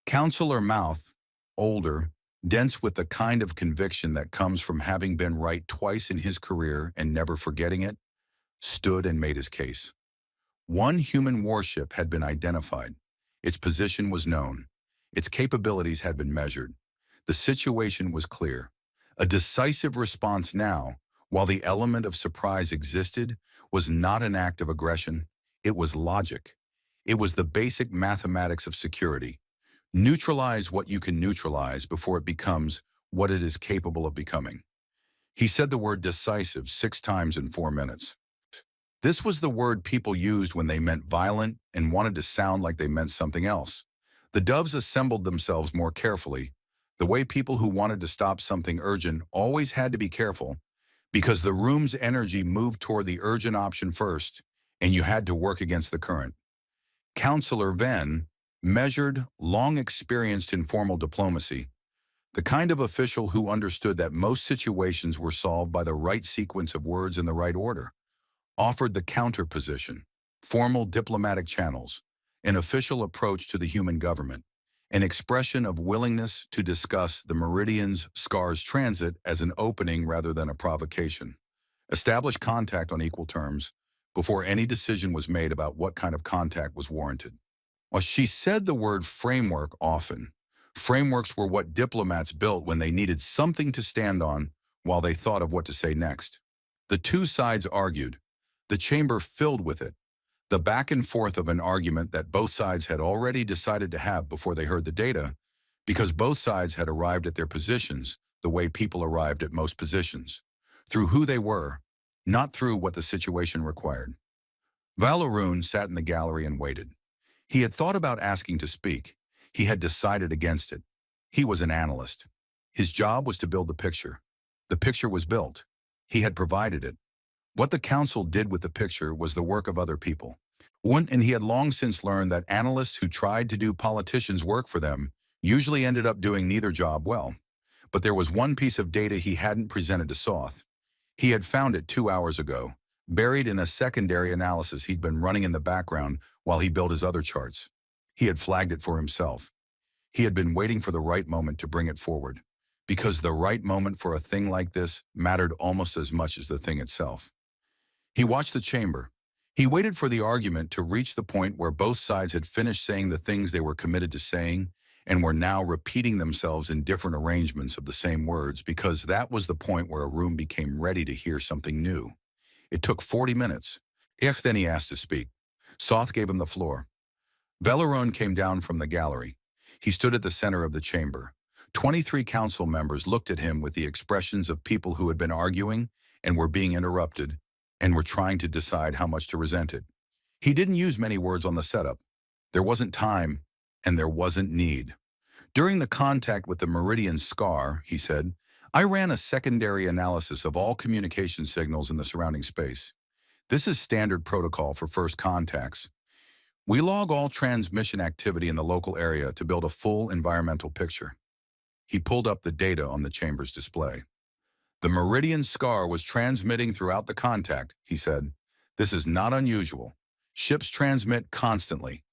Counselor Mouth, older, dense with the kind of conviction that comes from having been right twice in his career and never forgetting it, stood and made his case. One human warship had been identified. Its position was known. Its capabilities had been measured. The situation was clear. A decisive response now, while the element of surprise existed, was not an act of aggression. It was logic. It was the basic mathematics of security. Neutralize what you can neutralize before it becomes what it is capable of becoming. He said the word decisive 6 times in 4 minutes. This was the word people used when they meant violent and wanted to sound like they meant something else. The doves assembled themselves more carefully. The way people who wanted to stop something urgent always had to be careful, because the room's energy moved toward the urgent option first, and you had to work against the current. Counselor Venn, measured, long experienced in formal diplomacy, the kind of official who understood that most situations were solved by the right sequence of words in the right order, offered the counter position, formal diplomatic channels, an official approach to the human government, an expression of willingness to discuss the Meridian's SCAR's transit as an opening rather than a provocation. Establish contact on equal terms before any decision was made about what kind of contact was warranted. While she said the word framework often, frameworks were what diplomats built when they needed something to stand on while they thought of what to say next. The two sides argued. The chamber filled with it, the back and forth of an argument that both sides had already decided to have before they heard the data, because both sides had arrived at their positions the way people arrived at most positions, through who they were, not through what the situation required. Valorum sat in the gallery and waited. He had thought about asking to speak. He had decided against it. He was an analyst. His job was to build the picture. The picture was built. He had provided it. What the council did with the picture was the work of other people. And he had long since learned that analysts who tried to do politicians' work for them usually ended up doing neither job well. But there was one piece of data he hadn't presented to Soth. He had found it 2 hours ago, buried in a secondary analysis he'd been running in the background while he built his other charts. He had flagged it for himself. He had been waiting for the right moment to bring it forward, because the right moment for a thing like this mattered almost as much as the thing itself. He watched the chamber. He waited for the argument to reach the point where both sides had finished saying the things they were committed to saying and were now repeating themselves in different arrangements of the same words, because that was the point where a room became ready to hear something new. It took 40 minutes. Then he asked to speak. Soth gave him the floor. Veleron came down from the gallery. He stood at the center of the chamber. 23 council members looked at him with the expressions of people who had been arguing and were being interrupted and were trying to decide how much to resent it. He didn't use many words on the setup. There wasn't time, and there wasn't need. During the contact with the Meridian SCAR, he said, I ran a secondary analysis of all communication signals in the surrounding space. This is standard protocol for first contacts. We log all transmission activity in the local area to build a full environmental picture. He pulled up the data on the chamber's display. The Meridian SCAR was transmitting throughout the contact, he said. This is not unusual. Ships transmit constantly.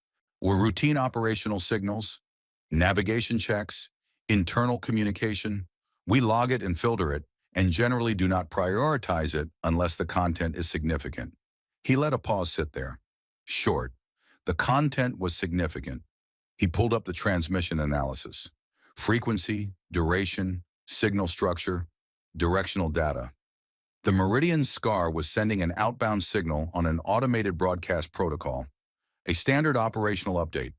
Or routine operational signals, navigation checks, internal communication. We log it and filter it, and generally do not prioritize it unless the content is significant. He let a pause sit there. Short. The content was significant. He pulled up the transmission analysis. Frequency, duration, signal structure, directional data. The Meridian SCAR was sending an outbound signal on an automated broadcast protocol, a standard operational update.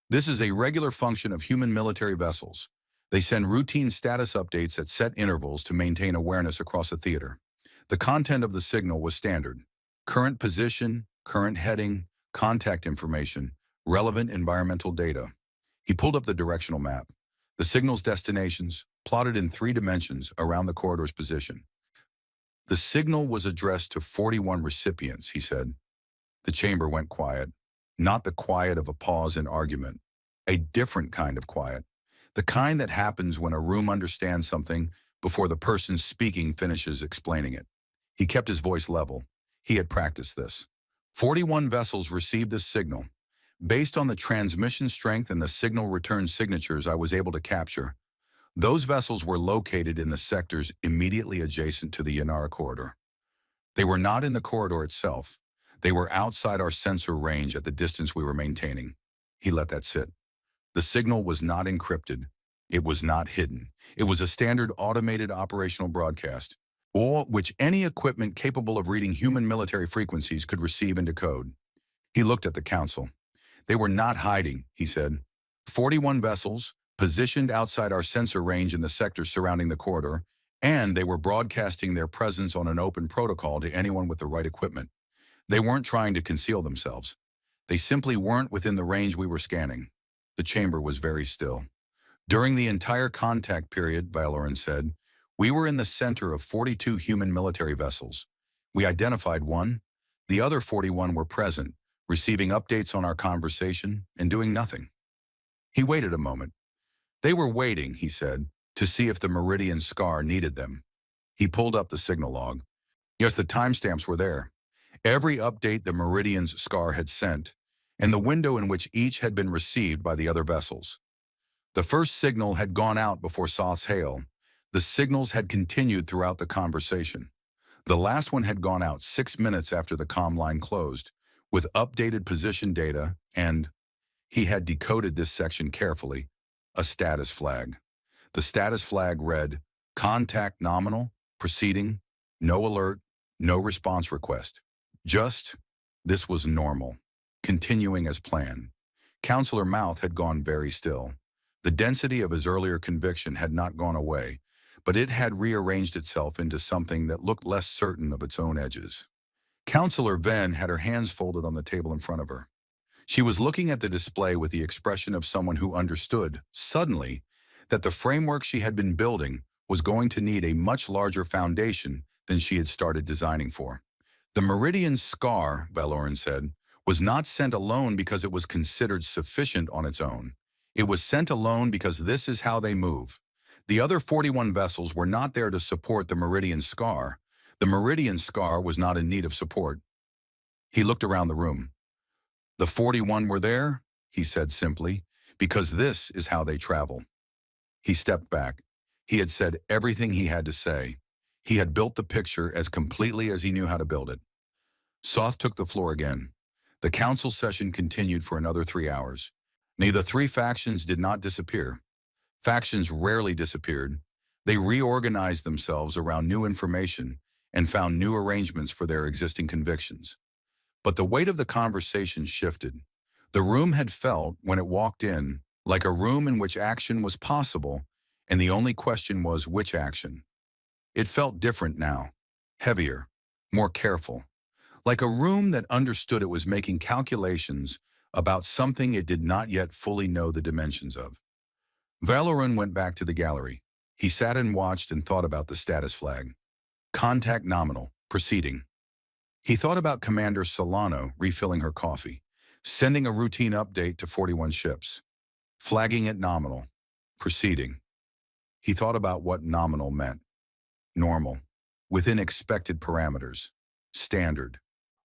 This is a regular function of human military vessels. They send routine status updates at set intervals to maintain awareness across a theater. The content of the signal was standard. Current position, current heading, contact information, relevant environmental data. He pulled up the directional map. The signal's destinations, plotted in 3 dimensions around the corridor's position. The signal was addressed to 41 recipients, he said. The chamber went quiet. Not the quiet of a pause in argument. A different kind of quiet. The kind that happens when a room understands something before the person speaking finishes explaining it. He kept his voice level. He had practiced this. 41 vessels received this signal. Based on the transmission strength and the signal return signatures I was able to capture, those vessels were located in the sectors immediately adjacent to the Yanara corridor. They were not in the corridor itself. They were outside our sensor range at the distance we were maintaining. He let that sit. The signal was not encrypted. It was not hidden. It was a standard automated operational broadcast, or which any equipment capable of reading human military frequencies could receive and decode. He looked at the council. They were not hiding, he said. 41 vessels, positioned outside our sensor range in the sector surrounding the corridor, and they were broadcasting their presence on an open protocol to anyone with the right equipment. They weren't trying to conceal themselves. They simply weren't within the range we were scanning. The chamber was very still. During the entire contact period, Valoran said, we were in the center of 42 human military vessels. We identified one. The other 41 were present, receiving updates on our conversation and doing nothing. He waited a moment. They were waiting, he said, to see if the Meridian Scar needed them. He pulled up the signal log. Yes, the timestamps were there. Every update the Meridian's Scar had sent, and the window in which each had been received by the other vessels. The first signal had gone out before Soth's hail. The signals had continued throughout the conversation. The last one had gone out 6 minutes after the comm line closed, with updated position data and, he had decoded this section carefully, a status flag. The status flag read, contact nominal, proceeding, no alert, no response request. Just, this was normal, continuing as planned. Counselor Mouth had gone very still. The density of his earlier conviction had not gone away, but it had rearranged itself into something that looked less certain of its own edges. Counselor Venn had her hands folded on the table in front of her. She was looking at the display with the expression of someone who understood, suddenly, that the framework she had been building was going to need a much larger foundation than she had started designing for. The Meridian Scar, Valoran said, was not sent alone because it was considered sufficient on its own. It was sent alone because this is how they move. The other 41 vessels were not there to support the Meridian Scar. The Meridian Scar was not in need of support. He looked around the room. The 41 were there, he said simply, because this is how they travel. He stepped back. He had said everything he had to say. He had built the picture as completely as he knew how to build it. Soth took the floor again. The council session continued for another 3 hours. Neither three factions did not disappear. Factions rarely disappeared. They reorganized themselves around new information and found new arrangements for their existing convictions. But the weight of the conversation shifted. The room had felt, when it walked in, like a room in which action was possible, and the only question was which action. It felt different now, heavier, more careful, like a room that understood it was making calculations about something it did not yet fully know the dimensions of. Valoran went back to the gallery. He sat and watched and thought about the status flag. Contact nominal, proceeding. He thought about Commander Solano refilling her coffee, sending a routine update to 41 ships, flagging it nominal, proceeding. He thought about what nominal meant. Normal, within expected parameters, standard.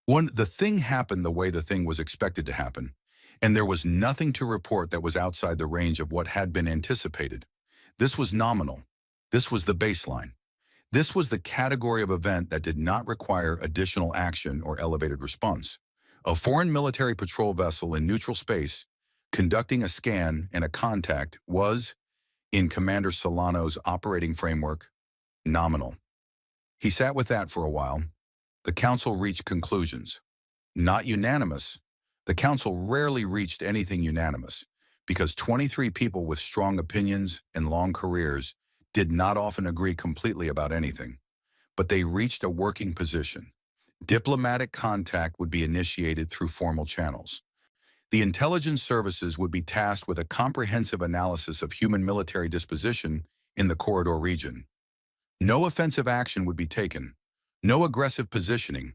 The thing happened the way the thing was expected to happen, and there was nothing to report that was outside the range of what had been anticipated. This was nominal. This was the baseline. This was the category of event that did not require additional action or elevated response. A foreign military patrol vessel in neutral space, conducting a scan and a contact was, in Commander Solano's operating framework, nominal. He sat with that for a while. The council reached conclusions. Not unanimous. The council rarely reached anything unanimous, because 23 people with strong opinions and long careers did not often agree completely about anything. But they reached a working position. Diplomatic contact would be initiated through formal channels. The intelligence services would be tasked with a comprehensive analysis of human military disposition in the corridor region. No offensive action would be taken, no aggressive positioning,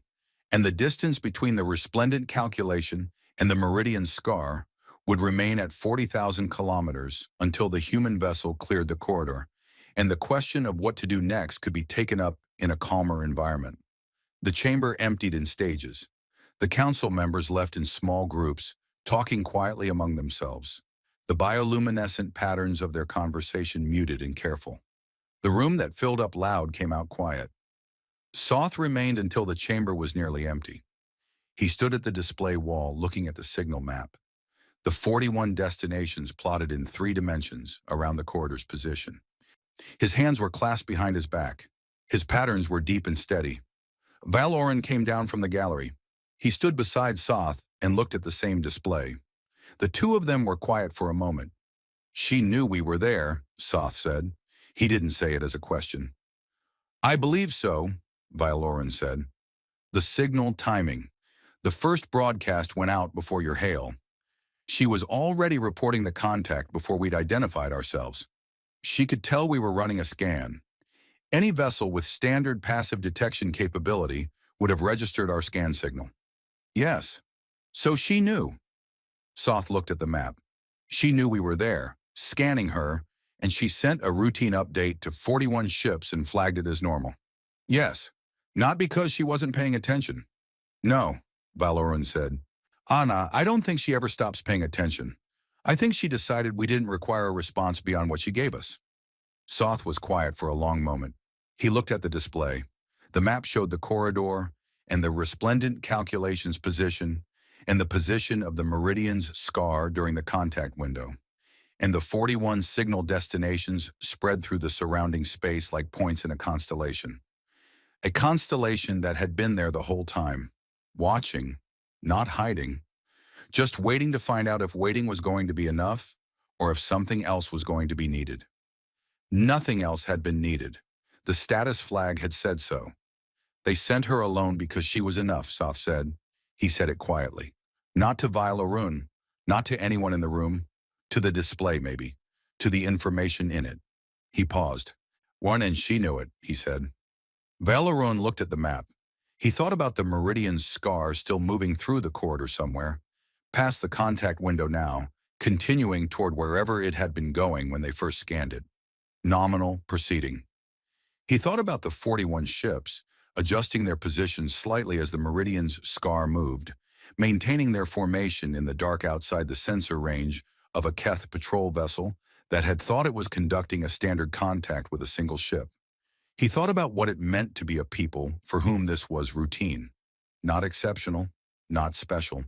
and the distance between the resplendent calculation and the Meridian Scar would remain at 40,000 kilometers until the human vessel cleared the corridor, and the question of what to do next could be taken up in a calmer environment. The chamber emptied in stages. The council members left in small groups, talking quietly among themselves. The bioluminescent patterns of their conversation muted and careful. The room that filled up loud came out quiet. Soth remained until the chamber was nearly empty. He stood at the display wall looking at the signal map. The 41 destinations plotted in 3 dimensions around the corridor's position. His hands were clasped behind his back. His patterns were deep and steady. Valoran came down from the gallery. He stood beside Soth and looked at the same display. The two of them were quiet for a moment. "She knew we were there," Soth said. He didn't say it as a question. "I believe so," Valoran said. "The signal timing. The first broadcast went out before your hail. She was already reporting the contact before we'd identified ourselves. She could tell we were running a scan. Any vessel with standard passive detection capability would have registered our scan signal." "Yes. So she knew." Soth looked at the map. "She knew we were there, scanning her, and she sent a routine update to 41 ships and flagged it as normal." "Yes. Not because she wasn't paying attention." "No," Valoran said. "Anna, I don't think she ever stops paying attention. I think she decided we didn't require a response beyond what she gave us." Soth was quiet for a long moment. He looked at the display. The map showed the corridor and the resplendent calculations position and the position of the Meridian's scar during the contact window, and the 41 signal destinations spread through the surrounding space like points in a constellation. A constellation that had been there the whole time, watching, not hiding, just waiting to find out if waiting was going to be enough or if something else was going to be needed. Nothing else had been needed. The status flag had said so. "They sent her alone because she was enough," Soth said. He said it quietly. Not to Valoran, not to anyone in the room, to the display maybe, to the information in it. He paused. "One, and she knew it," he said. Valoran looked at the map. He thought about the Meridian's scar still moving through the corridor somewhere, past the contact window now, continuing toward wherever it had been going when they first scanned it. Nominal, proceeding. He thought about the 41 ships, adjusting their positions slightly as the Meridian's scar moved, maintaining their formation in the dark outside the sensor range of a Keth patrol vessel that had thought it was conducting a standard contact with a single ship. He thought about what it meant to be a people for whom this was routine, not exceptional, not special,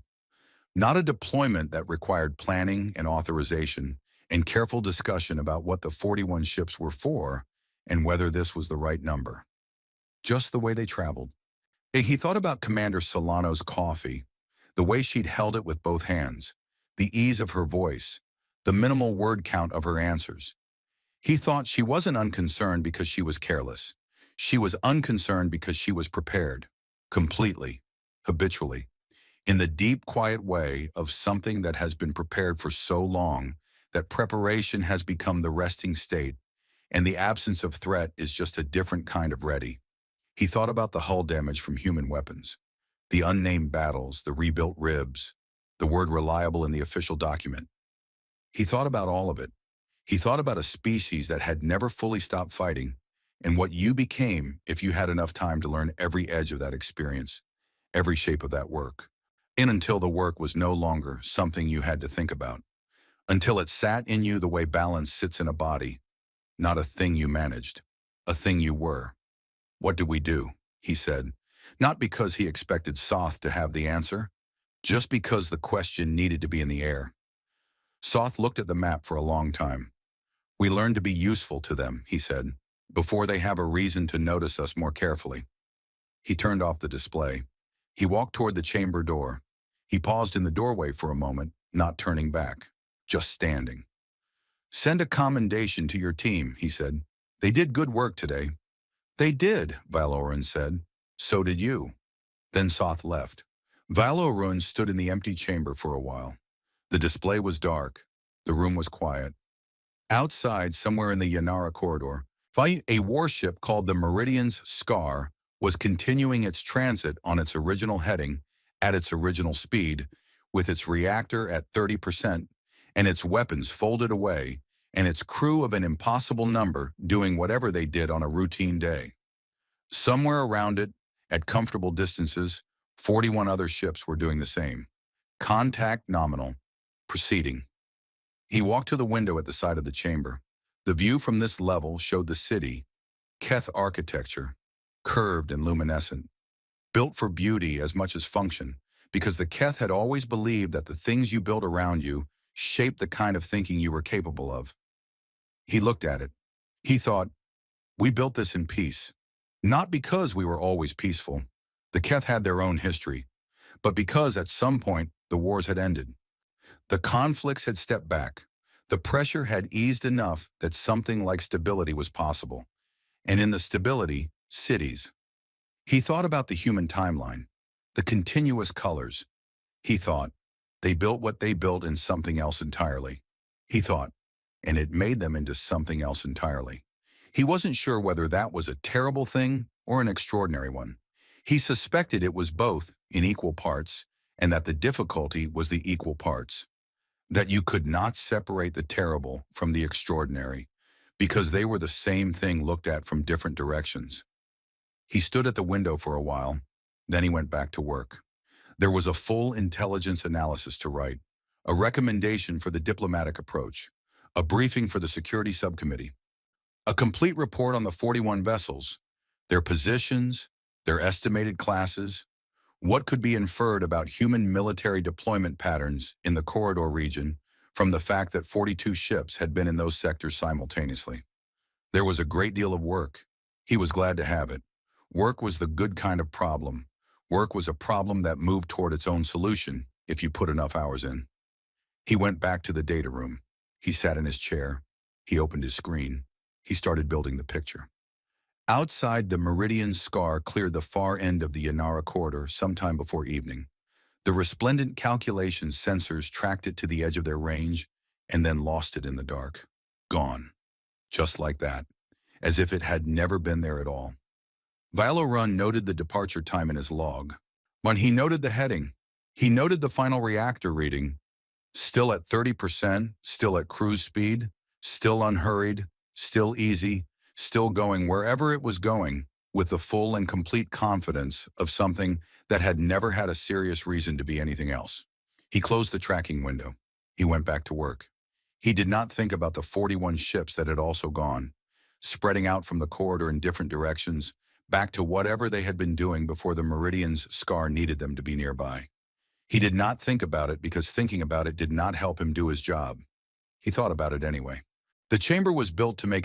not a deployment that required planning and authorization and careful discussion about what the 41 ships were for and whether this was the right number. Just the way they traveled. He thought about Commander Solano's coffee, the way she'd held it with both hands, the ease of her voice, the minimal word count of her answers. He thought she wasn't unconcerned because she was careless. She was unconcerned because she was prepared, completely, habitually, in the deep, quiet way of something that has been prepared for so long that preparation has become the resting state, and the absence of threat is just a different kind of ready. He thought about the hull damage from human weapons, the unnamed battles, the rebuilt ribs, the word reliable in the official document. He thought about all of it. He thought about a species that had never fully stopped fighting and what you became if you had enough time to learn every edge of that experience, every shape of that work, and until the work was no longer something you had to think about, until it sat in you the way balance sits in a body, not a thing you managed, a thing you were. "What do we do?" he said, not because he expected Soth to have the answer, just because the question needed to be in the air. Soth looked at the map for a long time. "We learn to be useful to them," he said, "before they have a reason to notice us more carefully." He turned off the display. He walked toward the chamber door. He paused in the doorway for a moment, not turning back, just standing. "Send a commendation to your team," he said. "They did good work today." "They did," Valoran said. "So did you." Then Soth left. Valoran stood in the empty chamber for a while. The display was dark. The room was quiet. Outside, somewhere in the Yanara corridor, a warship called the Meridian's Scar was continuing its transit on its original heading at its original speed, with its reactor at 30% and its weapons folded away and its crew of an impossible number doing whatever they did on a routine day. Somewhere around it, at comfortable distances, 41 other ships were doing the same. Contact nominal. Proceeding. He walked to the window at the side of the chamber. The view from this level showed the city, Keth architecture, curved and luminescent, built for beauty as much as function, because the Keth had always believed that the things you built around you shaped the kind of thinking you were capable of. He looked at it. He thought, we built this in peace. Not because we were always peaceful. The Keth had their own history, but because at some point the wars had ended. The conflicts had stepped back. The pressure had eased enough that something like stability was possible. And in the stability, cities. He thought about the human timeline, the continuous colors. He thought, they built what they built in something else entirely. He thought, and it made them into something else entirely. He wasn't sure whether that was a terrible thing or an extraordinary one. He suspected it was both in equal parts, and that the difficulty was the equal parts. That you could not separate the terrible from the extraordinary, because they were the same thing looked at from different directions. He stood at the window for a while, then he went back to work. There was a full intelligence analysis to write, a recommendation for the diplomatic approach, a briefing for the security subcommittee, a complete report on the 41 vessels, their positions, their estimated classes, what could be inferred about human military deployment patterns in the corridor region from the fact that 42 ships had been in those sectors simultaneously. There was a great deal of work. He was glad to have it. Work was the good kind of problem. Work was a problem that moved toward its own solution if you put enough hours in. He went back to the data room. He sat in his chair. He opened his screen. He started building the picture. Outside, the Meridian scar cleared the far end of the Yanara corridor sometime before evening. The resplendent calculation sensors tracked it to the edge of their range and then lost it in the dark. Gone. Just like that. As if it had never been there at all. Valoran noted the departure time in his log. When he noted the heading, he noted the final reactor reading. Still at 30%, still at cruise speed, still unhurried, still easy, still going wherever it was going, with the full and complete confidence of something that had never had a serious reason to be anything else. He closed the tracking window. He went back to work. He did not think about the 41 ships that had also gone, spreading out from the corridor in different directions, back to whatever they had been doing before the Meridian's scar needed them to be nearby. He did not think about it because thinking about it did not help him do his job. He thought about it anyway. The chamber was built to make